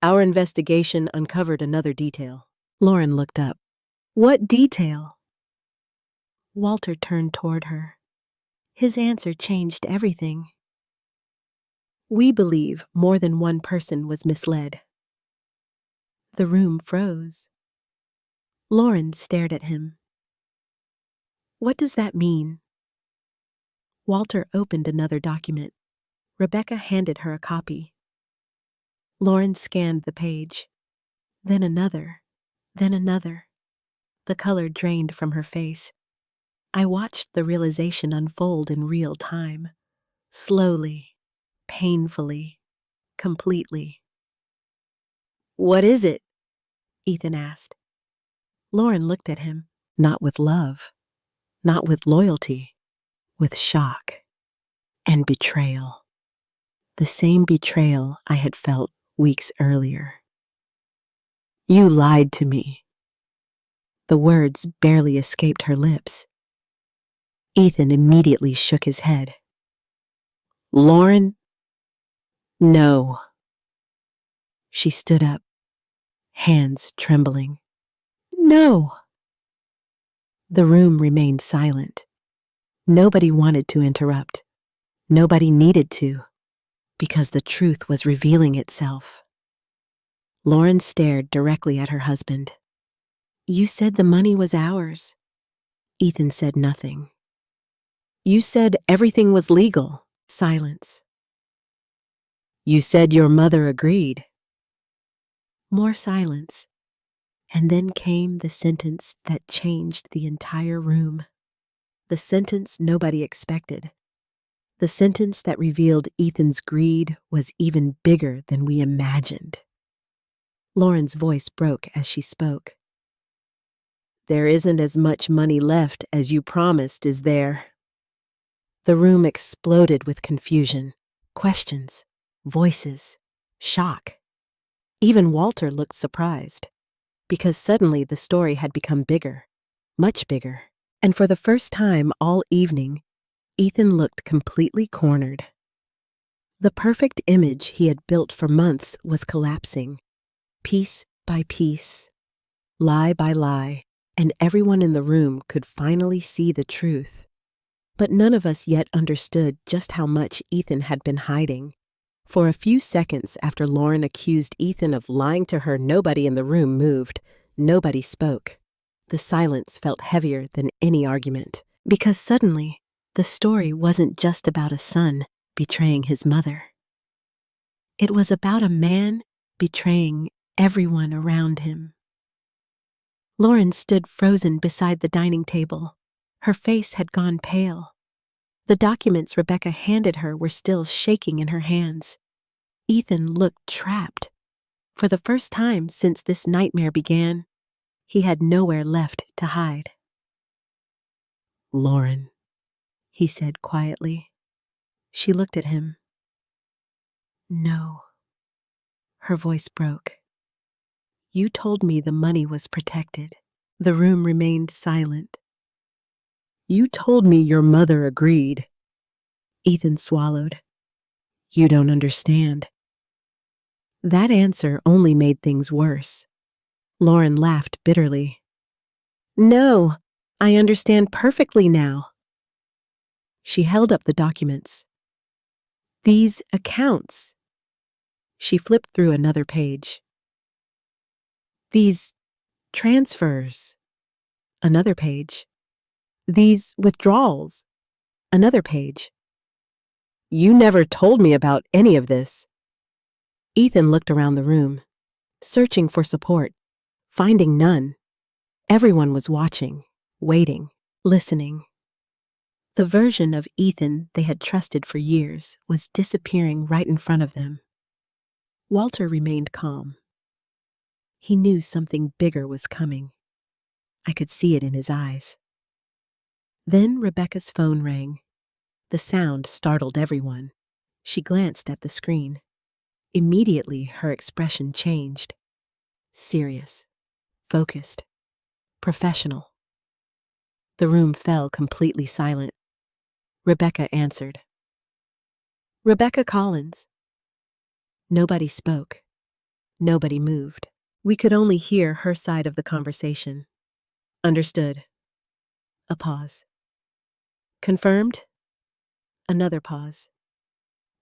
"Our investigation uncovered another detail." Lauren looked up. "What detail?" Walter turned toward her. His answer changed everything. "We believe more than one person was misled." The room froze. Lauren stared at him. "What does that mean?" Walter opened another document. Rebecca handed her a copy. Lauren scanned the page. Then another. Then another. The color drained from her face. I watched the realization unfold in real time. Slowly, painfully, completely. "What is it?" Ethan asked. Lauren looked at him, not with love, not with loyalty, with shock and betrayal. The same betrayal I had felt weeks earlier. "You lied to me." The words barely escaped her lips. Ethan immediately shook his head. "Lauren? No." She stood up, hands trembling. "No." The room remained silent. Nobody wanted to interrupt. Nobody needed to, because the truth was revealing itself. Lauren stared directly at her husband. "You said the money was ours." Ethan said nothing. "You said everything was legal." Silence. "You said your mother agreed." More silence. And then came the sentence that changed the entire room. The sentence nobody expected. The sentence that revealed Ethan's greed was even bigger than we imagined. Lauren's voice broke as she spoke. "There isn't as much money left as you promised, is there?" The room exploded with confusion, questions, voices, shock. Even Walter looked surprised. because suddenly the story had become bigger, much bigger. And for the first time all evening, Ethan looked completely cornered. The perfect image he had built for months was collapsing, piece by piece, lie by lie, and everyone in the room could finally see the truth. But none of us yet understood just how much Ethan had been hiding. For a few seconds after Lauren accused Ethan of lying to her, nobody in the room moved. Nobody spoke. The silence felt heavier than any argument, because suddenly, the story wasn't just about a son betraying his mother. It was about a man betraying everyone around him. Lauren stood frozen beside the dining table. Her face had gone pale. The documents Rebecca handed her were still shaking in her hands. Ethan looked trapped. For the first time since this nightmare began, he had nowhere left to hide. "Lauren," he said quietly. She looked at him. "No." Her voice broke. "You told me the money was protected." The room remained silent. "You told me your mother agreed." Ethan swallowed. "You don't understand." That answer only made things worse. Lauren laughed bitterly. "No, I understand perfectly now." She held up the documents. "These accounts." She flipped through another page. "These transfers." Another page. "These withdrawals." Another page. "You never told me about any of this." Ethan looked around the room, searching for support, finding none. Everyone was watching, waiting, listening. The version of Ethan they had trusted for years was disappearing right in front of them. Walter remained calm. He knew something bigger was coming. I could see it in his eyes. Then Rebecca's phone rang. The sound startled everyone. She glanced at the screen. Immediately, her expression changed. Serious, focused, professional. The room fell completely silent. Rebecca answered. "Rebecca Collins." Nobody spoke. Nobody moved. We could only hear her side of the conversation. "Understood." A pause. "Confirmed?" Another pause.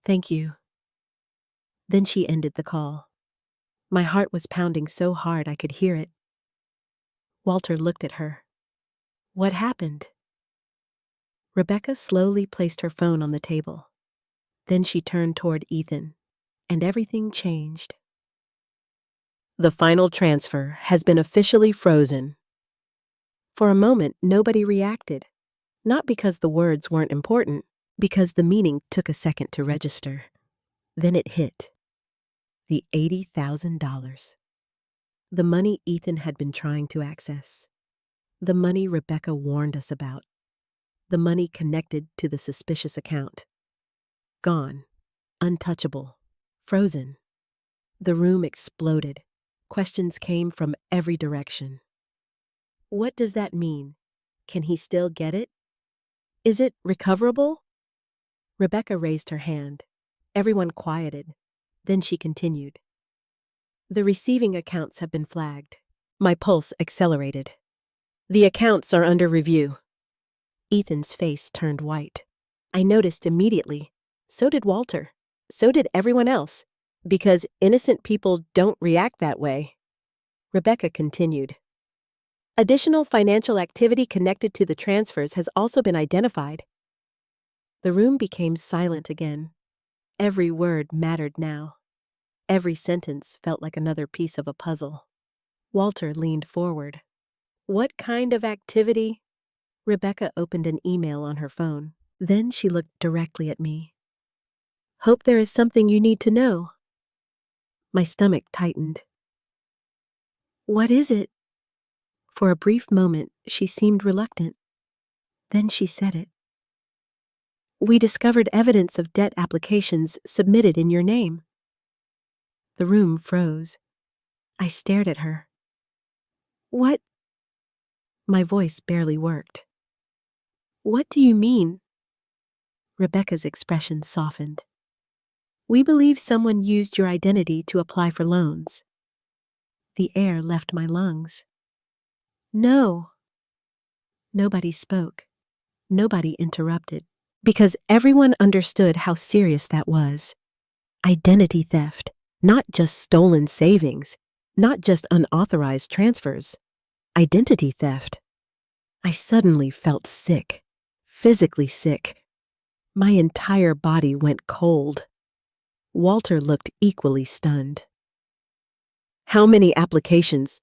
"Thank you." Then she ended the call. My heart was pounding so hard I could hear it. Walter looked at her. "What happened?" Rebecca slowly placed her phone on the table. Then she turned toward Ethan, and everything changed. "The final transfer has been officially frozen." For a moment, nobody reacted. Not because the words weren't important, because the meaning took a second to register. Then it hit. The $80,000. The money Ethan had been trying to access. The money Rebecca warned us about. The money connected to the suspicious account. Gone. Untouchable. Frozen. The room exploded. Questions came from every direction. What does that mean? Can he still get it? Is it recoverable? Rebecca raised her hand. Everyone quieted. Then she continued. "The receiving accounts have been flagged." My pulse accelerated. "The accounts are under review." Ethan's face turned white. I noticed immediately. So did Walter. So did everyone else. Because innocent people don't react that way. Rebecca continued. "Additional financial activity connected to the transfers has also been identified." The room became silent again. Every word mattered now. Every sentence felt like another piece of a puzzle. Walter leaned forward. "What kind of activity?" Rebecca opened an email on her phone. Then she looked directly at me. "Hope there is something you need to know." My stomach tightened. "What is it?" For a brief moment, she seemed reluctant. Then she said it. "We discovered evidence of debt applications submitted in your name." The room froze. I stared at her. What? My voice barely worked. What do you mean? Rebecca's expression softened. We believe someone used your identity to apply for loans. The air left my lungs. No. Nobody spoke. Nobody interrupted. Because everyone understood how serious that was. Identity theft, not just stolen savings, not just unauthorized transfers. Identity theft. I suddenly felt sick, physically sick. My entire body went cold. Walter looked equally stunned. How many applications?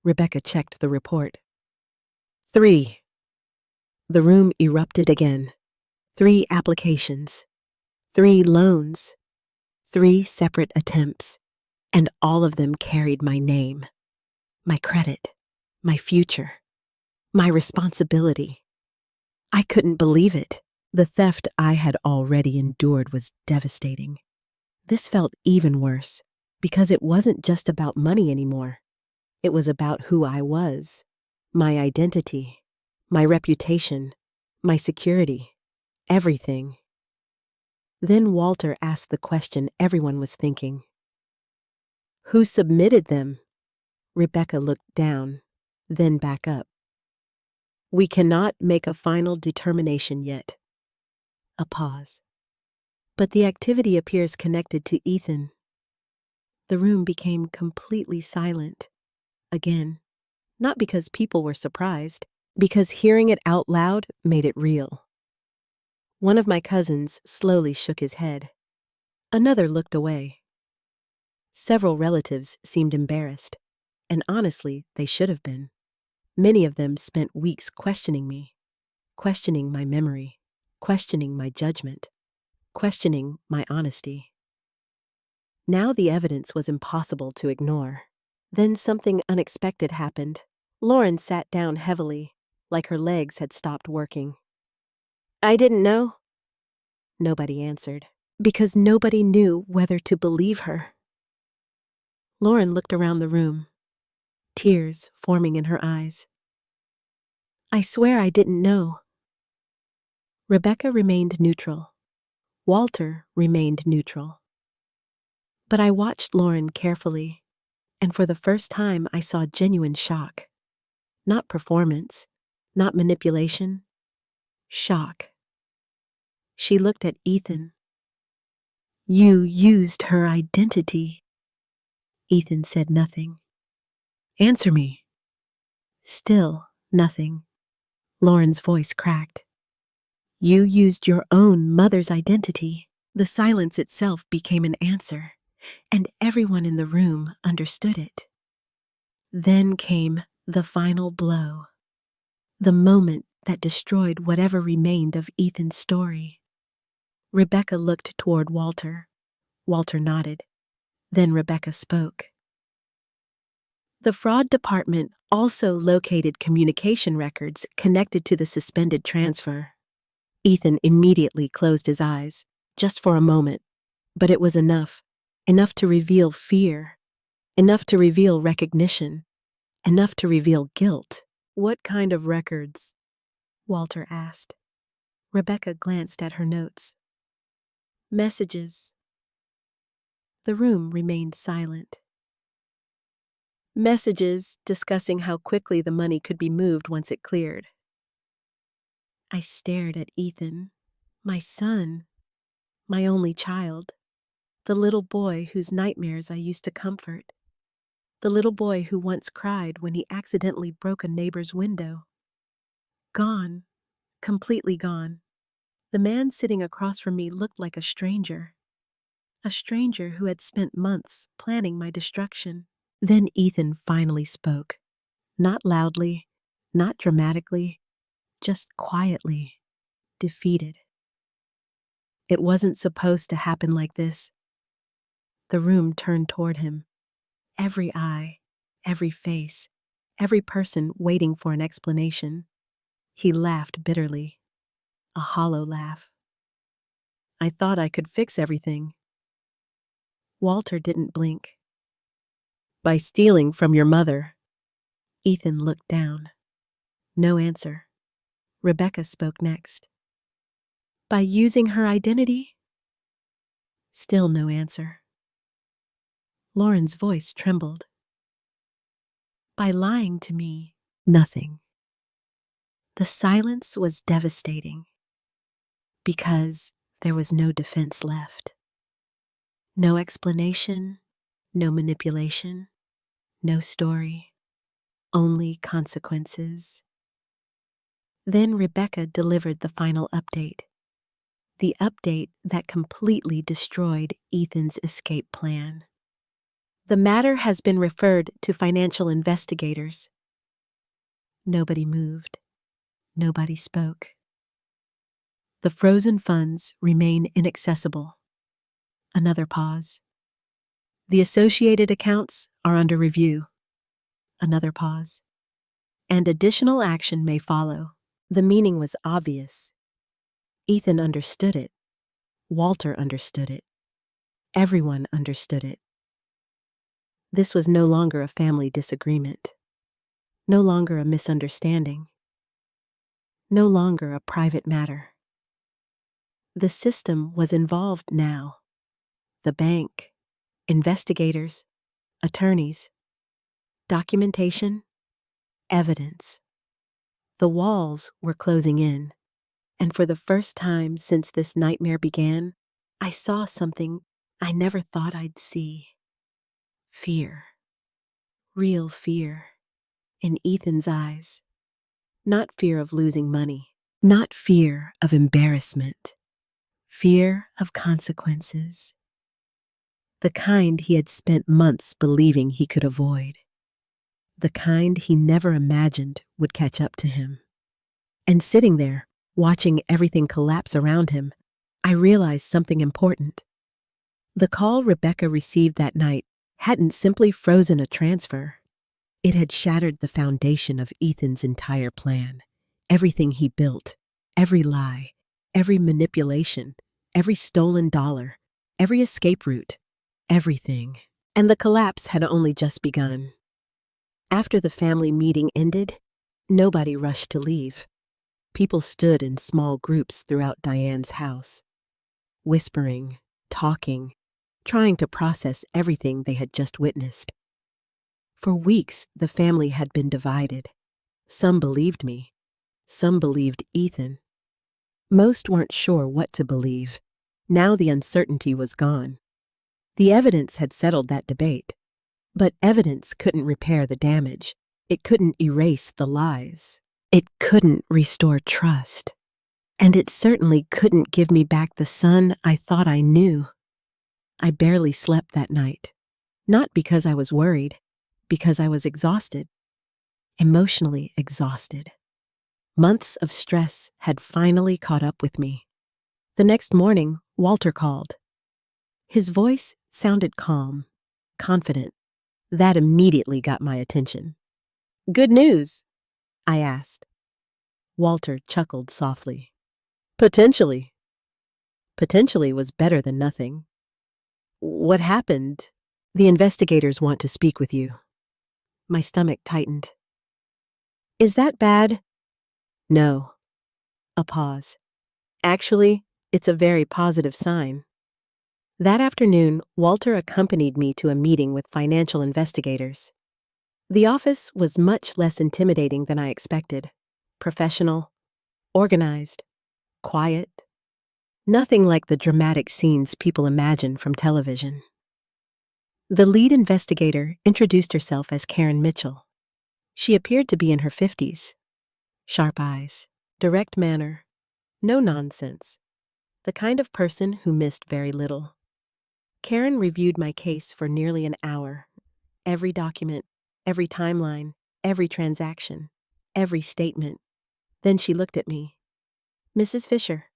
Rebecca checked the report. 3. The room erupted again. 3 applications. 3 loans. 3 separate attempts. And all of them carried my name, my credit, my future, my responsibility. I couldn't believe it. The theft I had already endured was devastating. This felt even worse because it wasn't just about money anymore. It was about who I was, my identity, my reputation, my security, everything. Then Walter asked the question everyone was thinking. Who submitted them? Rebecca looked down, then back up. We cannot make a final determination yet. A pause. But the activity appears connected to Ethan. The room became completely silent. Again, not because people were surprised, because hearing it out loud made it real. One of my cousins slowly shook his head. Another looked away. Several relatives seemed embarrassed, and honestly, they should have been. Many of them spent weeks questioning me, questioning my memory, questioning my judgment, questioning my honesty. Now the evidence was impossible to ignore. Then something unexpected happened. Lauren sat down heavily, like her legs had stopped working. I didn't know. Nobody answered, because nobody knew whether to believe her. Lauren looked around the room, tears forming in her eyes. I swear I didn't know. Rebecca remained neutral. Walter remained neutral. But I watched Lauren carefully, and for the first time I saw genuine shock. Not performance, not manipulation. Shock. She looked at Ethan. You used her identity. Ethan said nothing. Answer me. Still nothing. Lauren's voice cracked. You used your own mother's identity. The silence itself became an answer, and everyone in the room understood it. Then came the final blow. The moment that destroyed whatever remained of Ethan's story. Rebecca looked toward Walter. Walter nodded. Then Rebecca spoke. The fraud department also located communication records connected to the suspended transfer. Ethan immediately closed his eyes, just for a moment. But it was enough. Enough to reveal fear. Enough to reveal recognition. Enough to reveal guilt. What kind of records? Walter asked. Rebecca glanced at her notes. Messages. The room remained silent. Messages discussing how quickly the money could be moved once it cleared. I stared at Ethan, my son, my only child, the little boy whose nightmares I used to comfort, the little boy who once cried when he accidentally broke a neighbor's window. Gone, completely gone. The man sitting across from me looked like a stranger who had spent months planning my destruction. Then Ethan finally spoke, not loudly, not dramatically, just quietly, defeated. It wasn't supposed to happen like this. The room turned toward him. Every eye, every face, every person waiting for an explanation. He laughed bitterly, a hollow laugh. I thought I could fix everything. Walter didn't blink. By stealing from your mother. Ethan looked down. No answer. Rebecca spoke next. By using her identity? Still no answer. Lauren's voice trembled. By lying to me, nothing. The silence was devastating because there was no defense left. No explanation, no manipulation, no story, only consequences. Then Rebecca delivered the final update. The update that completely destroyed Ethan's escape plan. The matter has been referred to financial investigators. Nobody moved. Nobody spoke. The frozen funds remain inaccessible. Another pause. The associated accounts are under review. Another pause. And additional action may follow. The meaning was obvious. Ethan understood it. Walter understood it. Everyone understood it. This was no longer a family disagreement. No longer a misunderstanding. No longer a private matter. The system was involved now. The bank, investigators, attorneys, documentation, evidence. The walls were closing in, and for the first time since this nightmare began, I saw something I never thought I'd see. Fear. Real fear. In Ethan's eyes. Not fear of losing money. Not fear of embarrassment. Fear of consequences. The kind he had spent months believing he could avoid. The kind he never imagined would catch up to him. And sitting there, watching everything collapse around him, I realized something important. The call Rebecca received that night hadn't simply frozen a transfer. It had shattered the foundation of Ethan's entire plan. Everything he built, every lie, every manipulation, every stolen dollar, every escape route, everything. And the collapse had only just begun. After the family meeting ended, nobody rushed to leave. People stood in small groups throughout Diane's house, whispering, talking, trying to process everything they had just witnessed. For weeks, the family had been divided. Some believed me. Some believed Ethan. Most weren't sure what to believe. Now the uncertainty was gone. The evidence had settled that debate. But evidence couldn't repair the damage. It couldn't erase the lies. It couldn't restore trust. And it certainly couldn't give me back the son I thought I knew. I barely slept that night. Not because I was worried, because I was exhausted. Emotionally exhausted. Months of stress had finally caught up with me. The next morning, Walter called. His voice sounded calm, confident. That immediately got my attention. "Good news?" I asked. Walter chuckled softly. "Potentially." Potentially was better than nothing. "What happened?" "The investigators want to speak with you." My stomach tightened. "Is that bad?" "No." A pause. "Actually, it's a very positive sign." That afternoon, Walter accompanied me to a meeting with financial investigators. The office was much less intimidating than I expected. Professional, organized, quiet. Nothing like the dramatic scenes people imagine from television. The lead investigator introduced herself as Karen Mitchell. She appeared to be in her 50s. Sharp eyes, direct manner, no nonsense. The kind of person who missed very little. Karen reviewed my case for nearly an hour. Every document, every timeline, every transaction, every statement. Then she looked at me. "Mrs. Fisher."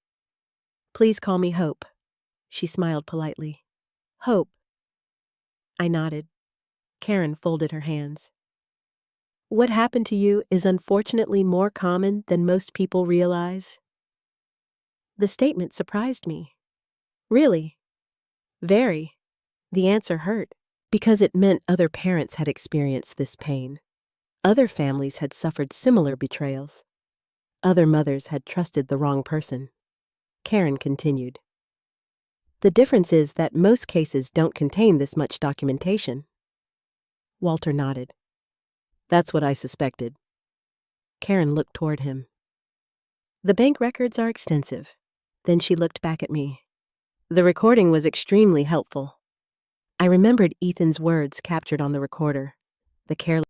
"Please call me Hope." She smiled politely. "Hope." I nodded. Karen folded her hands. "What happened to you is unfortunately more common than most people realize." The statement surprised me. Really? Very. The answer hurt, because it meant other parents had experienced this pain. Other families had suffered similar betrayals. Other mothers had trusted the wrong person. Karen continued. The difference is that most cases don't contain this much documentation. Walter nodded. That's what I suspected. Karen looked toward him. The bank records are extensive. Then she looked back at me. The recording was extremely helpful. I remembered Ethan's words captured on the recorder. The careless